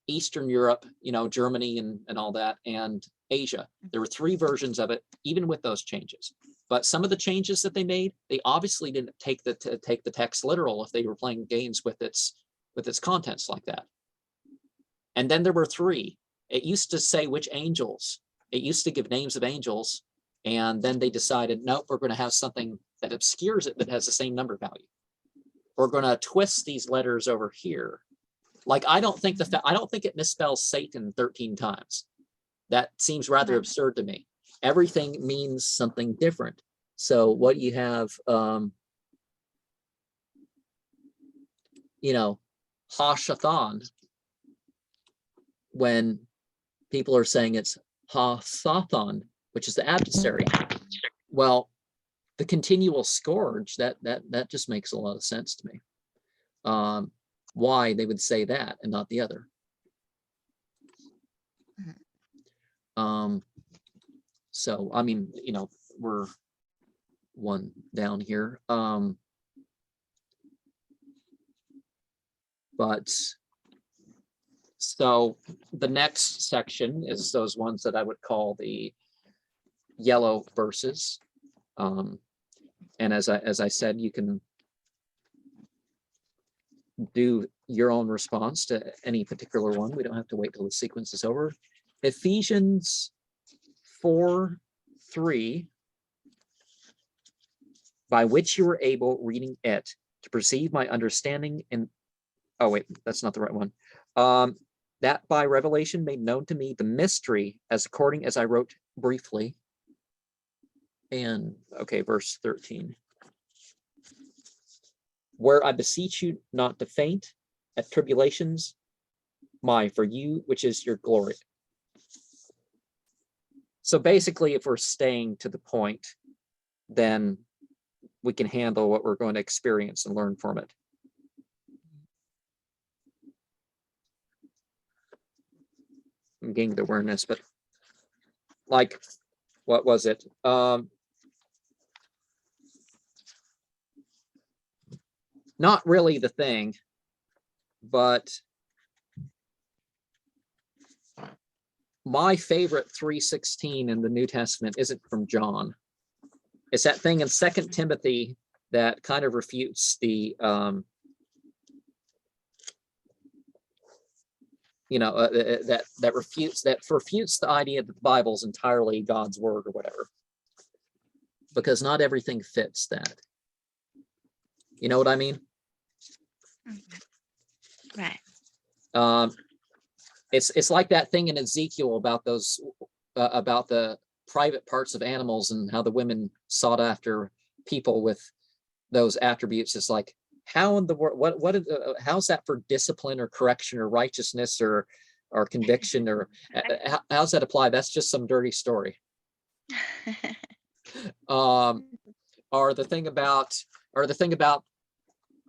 Eastern Europe, Germany and all that, and Asia. There were 3 versions of it, even with those changes. But some of the changes that they made, they obviously didn't take the text literal if they were playing games with its contents like that. And then there were 3. It used to say which angels. It used to give names of angels, and then they decided, nope, we're going to have something that obscures it that has the same number value. We're going to twist these letters over here. Like I don't think it misspells Satan 13 times. That seems rather absurd to me. Everything means something different. So what you have, ha-shathon, when people are saying it's ha-sathon, which is the adversary. Well, the continual scourge, that just makes a lot of sense to me. Why they would say that and not the other. So, I mean, we're one down here. But so the next section is those ones that I would call the yellow verses. And as I said, you can do your own response to any particular one. We don't have to wait till the sequence is over. Ephesians 4:3, by which you were able, reading it, to perceive my understanding in, oh wait, that's not the right one. That by revelation made known to me the mystery, as according as I wrote briefly. And okay, verse 13. Where I beseech you not to faint at tribulations, for you, which is your glory. So basically, if we're staying to the point, then we can handle what we're going to experience and learn from it. I'm gaining the awareness, but like, what was it? Not really the thing, but my favorite 3:16 in the New Testament isn't from John. It's that thing in 2 Timothy that kind of refutes the, that refutes the idea that the Bible's entirely God's word or whatever, because not everything fits that. You know what I mean? Right. It's like that thing in Ezekiel about those about the private parts of animals and how the women sought after people with those attributes. It's like, how in the world, how's that for discipline or correction or righteousness or conviction, or how's that apply? That's just some dirty story. Or the thing about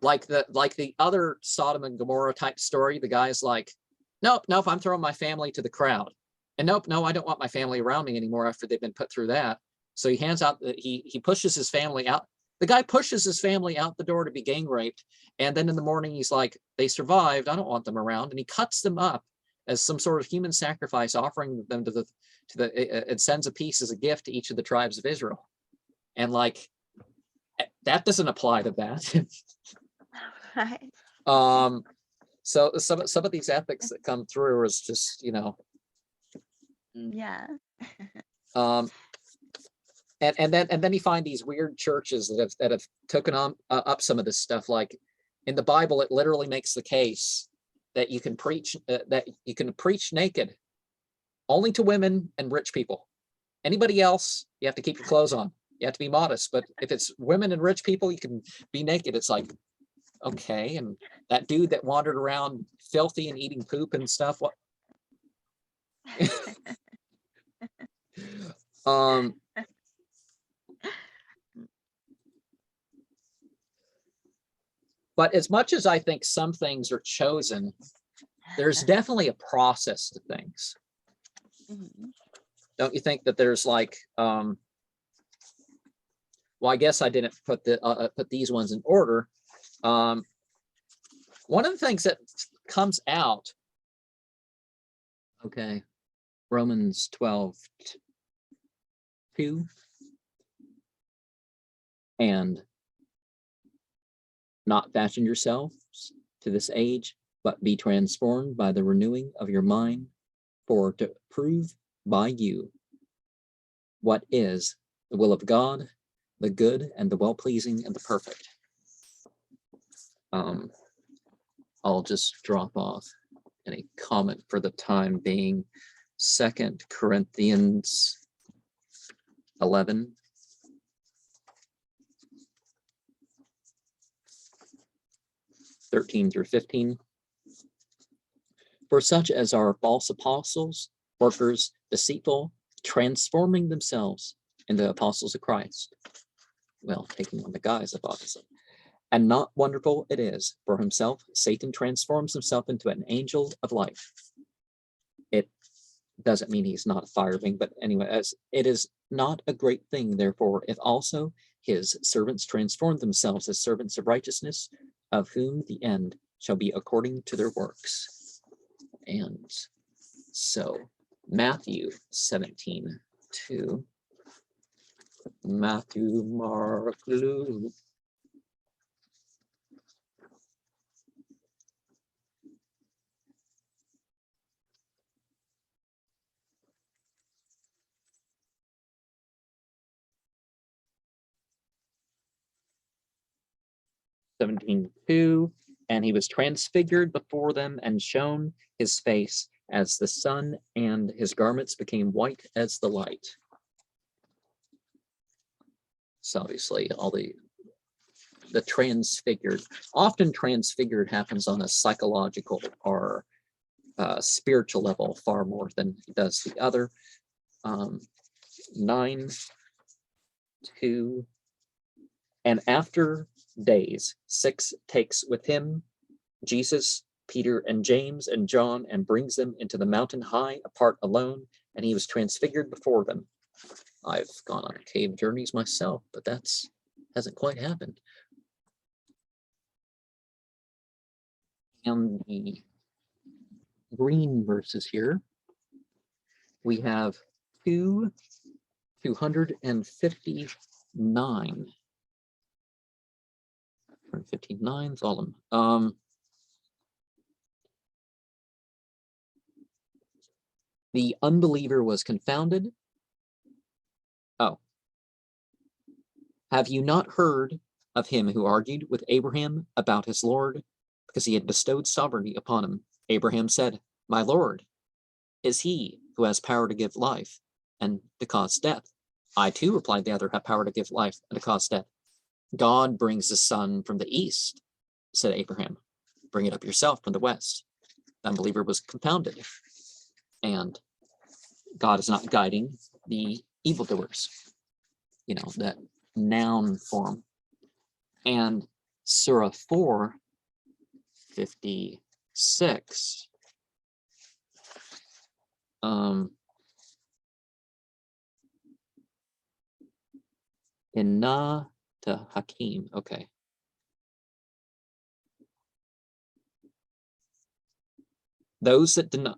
like the other Sodom and Gomorrah type story, the guy's like, nope, I'm throwing my family to the crowd. And nope, I don't want my family around me anymore after they've been put through that. So he hands out, he pushes his family out. The guy pushes his family out the door to be gang raped. And then in the morning, he's like, they survived, I don't want them around. And he cuts them up as some sort of human sacrifice, offering them to the and sends a piece as a gift to each of the tribes of Israel. And like, that doesn't apply to that. Right. So some of these ethics that come through is just, you know, Yeah. And then you find these weird churches that have taken on up some of this stuff. Like in the Bible, it literally makes the case that you can preach naked only to women and rich people. Anybody else, you have to keep your clothes on. You have to be modest. But if it's women and rich people, you can be naked. It's like, okay. And that dude that wandered around filthy and eating poop and stuff, what? But as much as I think some things are chosen, there's definitely a process to things. Mhm. Don't you think that there's like, well, I guess I didn't put put these ones in order. One of the things that comes out, okay, Romans 12:2, and not fashion yourselves to this age, but be transformed by the renewing of your mind, for to prove by you what is the will of God, the good and the well-pleasing and the perfect. I'll just drop off any comment for the time being. 2 Corinthians 11. (13-15). For such as are false apostles, workers, deceitful, transforming themselves into apostles of Christ. Well, taking on the guise of apostle. And not wonderful it is, for himself, Satan transforms himself into an angel of light. It doesn't mean he's not a fire being, but anyway, as it is not a great thing, therefore, if also his servants transform themselves as servants of righteousness, of whom the end shall be according to their works. And so Matthew 17:2. Matthew, Mark, Luke. (17:2), and he was transfigured before them and shown his face as the sun, and his garments became white as the light. So obviously all the transfigured, often transfigured happens on a psychological or spiritual level far more than it does the other. 9:2, and after days 6 takes with him Jesus, Peter, and James, and John, and brings them into the mountain high apart alone, and he was transfigured before them. I've gone on cave journeys myself, but that's hasn't quite happened. And the green verses here, we have 259. 259 Solomon. The unbeliever was confounded. Oh. Have you not heard of him who argued with Abraham about his Lord, because he had bestowed sovereignty upon him? Abraham said, my Lord is he who has power to give life and to cause death. I too, replied the other, have power to give life and to cause death. God brings the sun from the east, said Abraham. Bring it up yourself from the west. The unbeliever was confounded, and God is not guiding the evildoers. You know, that noun form. And Surah 4:56. Inna to Hakim. Okay. Those that deny.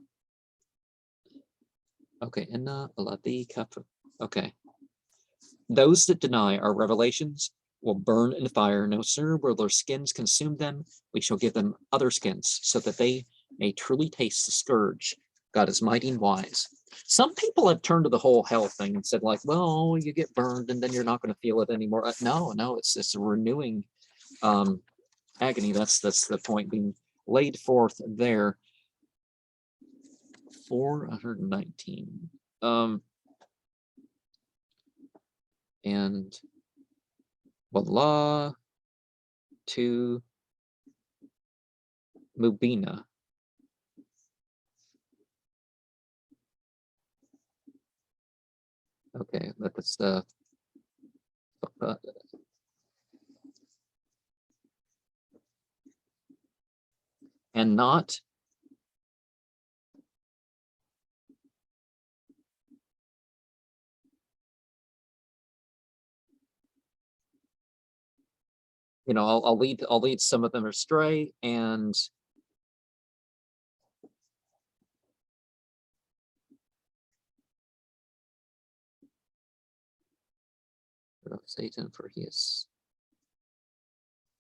Okay. Inna alati kafir. Okay. Those that deny our revelations will burn in fire. No sooner will their skins consume them, we shall give them other skins, so that they may truly taste the scourge. God is mighty and wise. Some people have turned to the whole hell thing and said, like, well, you get burned and then you're not going to feel it anymore. No, it's a renewing agony. That's the point being laid forth there. 419. And Wallah to Mubina. Okay, that's the and not I'll lead some of them astray, and Satan, for he is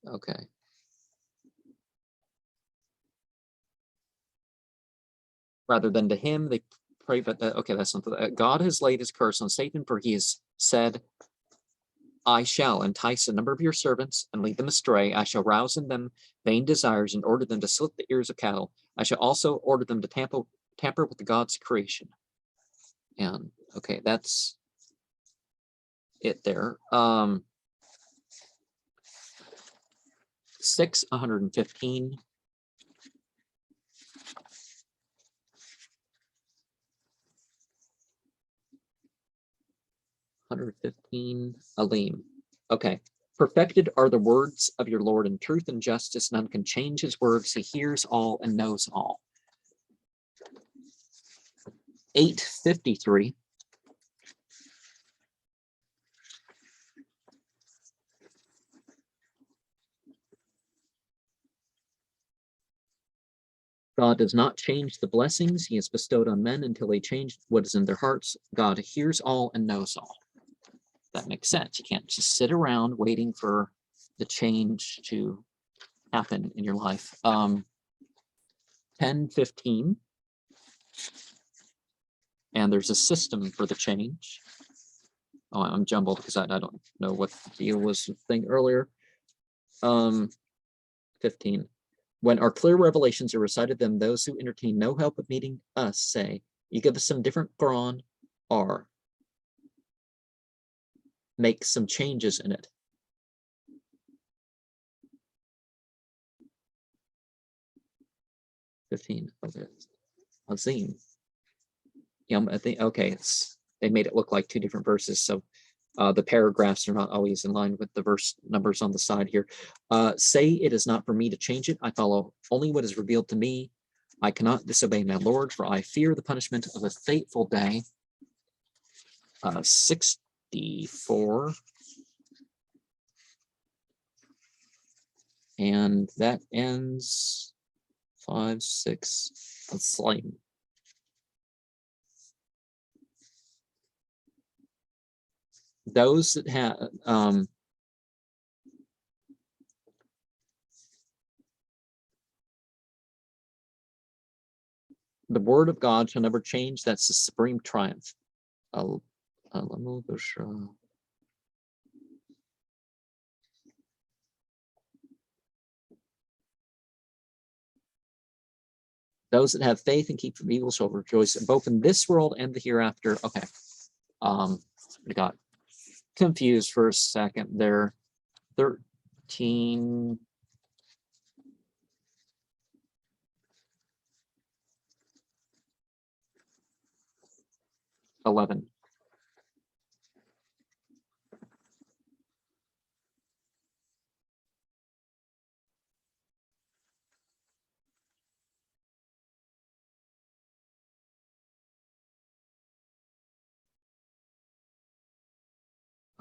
okay. Rather than to him, they pray, but okay, that's something. God has laid his curse on Satan, for he has said, I shall entice a number of your servants and lead them astray. I shall rouse in them vain desires and order them to slit the ears of cattle. I shall also order them to tamper with the God's creation. And okay, that's it there. 615. 115, Alim. Okay. Perfected are the words of your Lord in truth and justice. None can change his words. He hears all and knows all. 853. God does not change the blessings he has bestowed on men until they change what is in their hearts. God hears all and knows all. That makes sense. You can't just sit around waiting for the change to happen in your life. 1015. And there's a system for the change. Oh, I'm jumbled because I don't know what the deal was the thing earlier. 15. When our clear revelations are recited, then those who entertain no help of meeting us say, you give us some different Quran, or make some changes in it. 15. Okay. Azim. Yeah, I think, okay, they made it look like two different verses, so the paragraphs are not always in line with the verse numbers on the side here. Say it is not for me to change it. I follow only what is revealed to me. I cannot disobey my Lord, for I fear the punishment of a fateful day. 64. And that ends 5, 6. Slime. Those that have the word of God shall never change. That's the supreme triumph. Those that have faith and keep from evil shall rejoice both in this world and the hereafter. Okay. I got confused for a second there. 13. $11.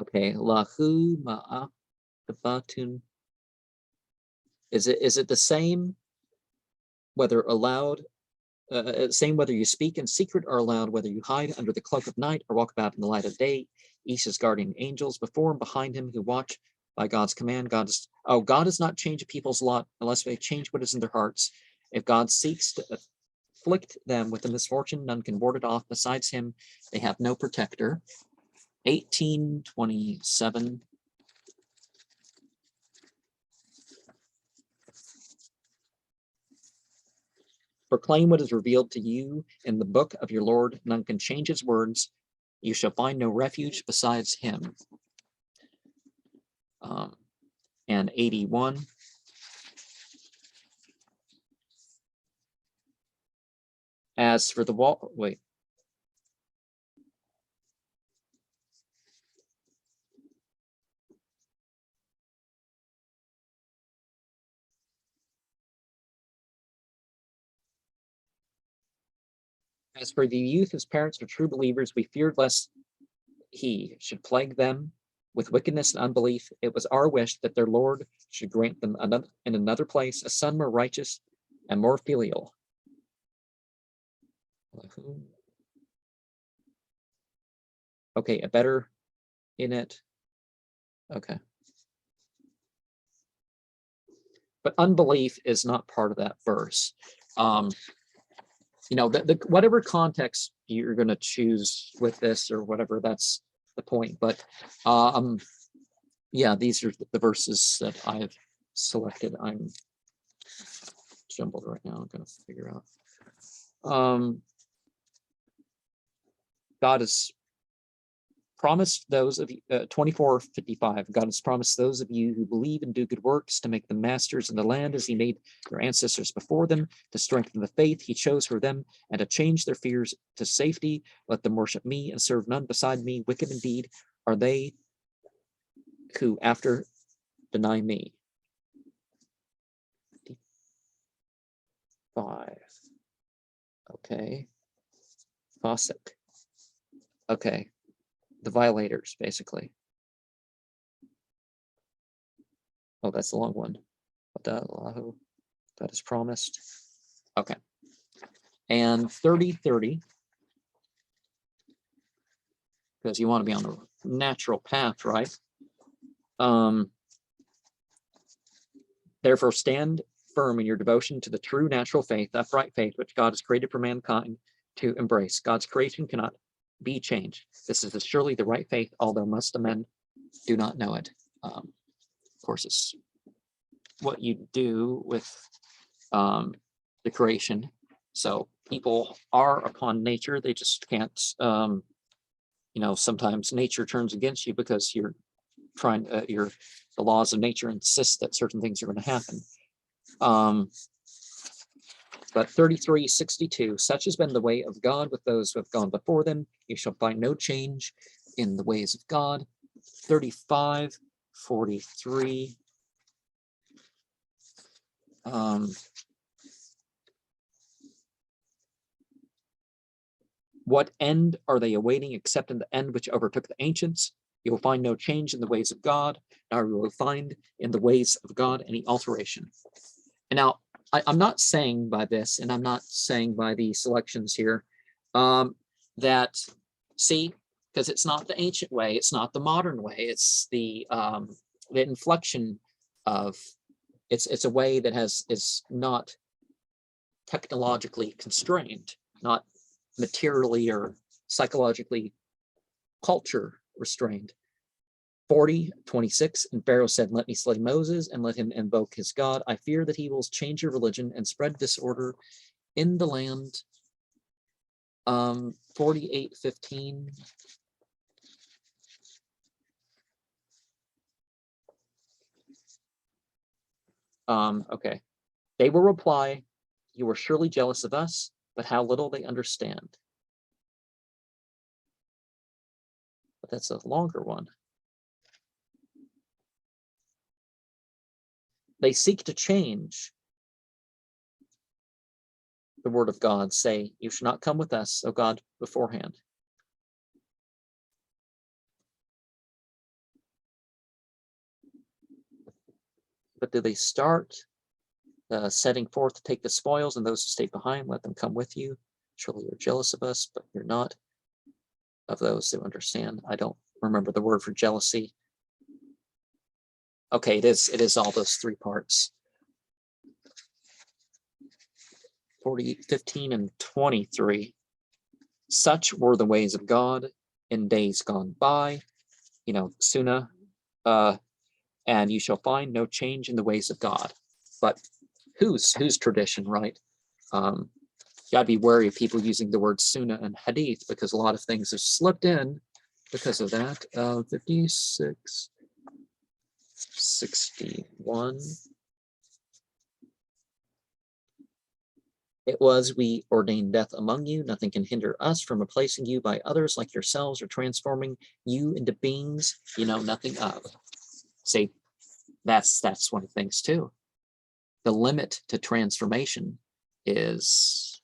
Okay, lahu ma'abatun. Is it the same whether aloud? Same whether you speak in secret or aloud, whether you hide under the cloak of night or walk about in the light of day. Each is guardian angels before and behind him who watch by God's command. God does not change a people's lot unless they change what is in their hearts. If God seeks to afflict them with a misfortune, none can ward it off. Besides him, they have no protector. 1827. Proclaim what is revealed to you in the book of your Lord. None can change his words. You shall find no refuge besides him. And 81. As for the wall, wait. As for the youth, whose parents were true believers, we feared lest he should plague them with wickedness and unbelief. It was our wish that their Lord should grant them in another place a son more righteous and more filial. Okay, a better in it. Okay. But unbelief is not part of that verse. You know, whatever context you're going to choose with this or whatever, that's the point. But yeah, these are the verses that I've selected. I'm jumbled right now. I'm going to figure out. God has promised those of you, 24:55, God has promised those of you who believe and do good works to make them masters in the land as he made your ancestors before them, to strengthen the faith he chose for them, and to change their fears to safety. Let them worship me and serve none beside me. Wicked indeed are they who after deny me. 5. Okay. Fossil. Okay. The violators, basically. Oh, that's the long one. God is promised. Okay. And 30:30, because you want to be on the natural path, right? Therefore, stand firm in your devotion to the true natural faith, upright faith, which God has created for mankind to embrace. God's creation cannot be changed. This is surely the right faith, although most of men do not know it. Of course, it's what you do with the creation. So people are upon nature. They just can't, you know, sometimes nature turns against you because you're trying, the laws of nature insist that certain things are going to happen. But 33:62, such has been the way of God with those who have gone before them. You shall find no change in the ways of God. 35:43. What end are they awaiting except in the end which overtook the ancients? You will find no change in the ways of God, nor you will find in the ways of God any alteration. And now, I'm not saying by this, and I'm not saying by the selections here, that, see, because it's not the ancient way, it's not the modern way, it's the inflection of, it's a way that is not technologically constrained, not materially or psychologically culture restrained. 40:26, and Pharaoh said, let me slay Moses and let him invoke his God. I fear that he will change your religion and spread disorder in the land. 48:15. Okay. They will reply, you are surely jealous of us, but how little they understand. But that's a longer one. They seek to change the word of God, say, you should not come with us, O God, beforehand. But do they start setting forth to take the spoils, and those who stay behind, let them come with you? Surely you're jealous of us, but you're not of those who understand. I don't remember the word for jealousy. Okay, it is all those three parts. 40, 15, and 23. Such were the ways of God in days gone by, Suna, and you shall find no change in the ways of God. But whose tradition, right? You gotta be wary of people using the word Sunnah and Hadith, because a lot of things have slipped in because of that. 56, 61. It was, we ordained death among you. Nothing can hinder us from replacing you by others like yourselves, or transforming you into beings you know nothing of. See, that's one of the things too. The limit to transformation is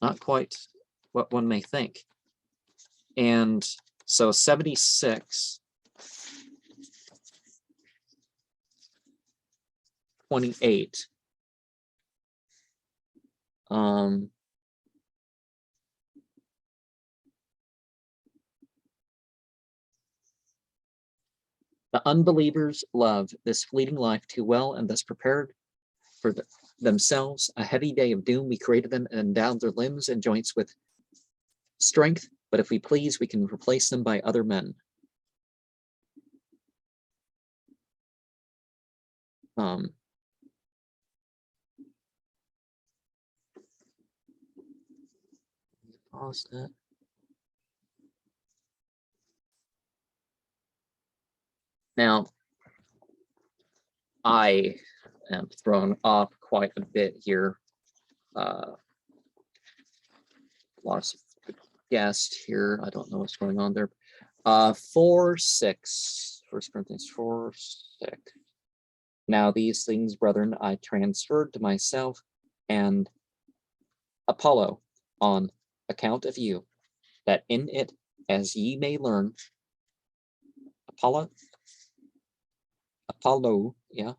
not quite what one may think. And so 76, 28. The unbelievers love this fleeting life too well, and thus prepared for themselves a heavy day of doom. We created them and endowed their limbs and joints with strength, but if we please, we can replace them by other men. Pause that. Now, I am thrown off quite a bit here. Lots of guests here. I don't know what's going on there. 4:6, 1 Corinthians 4:6. Now these things, brethren, I transferred to myself and Apollo on account of you, that in it, as ye may learn, Apollo, yeah,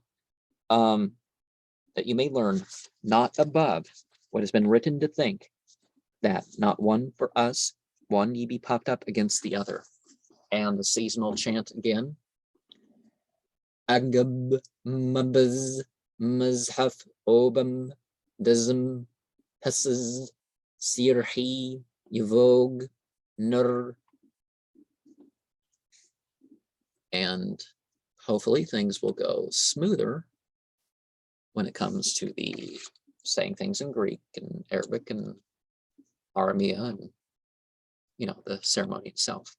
that you may learn not above what has been written, to think that not one for us, one ye be puffed up against the other. And the seasonal chant again. Agab mabaz mazhaf obam dizm hisses sirhi yvog nur. And hopefully things will go smoother when it comes to the saying things in Greek and Arabic and Aramaic and the ceremony itself.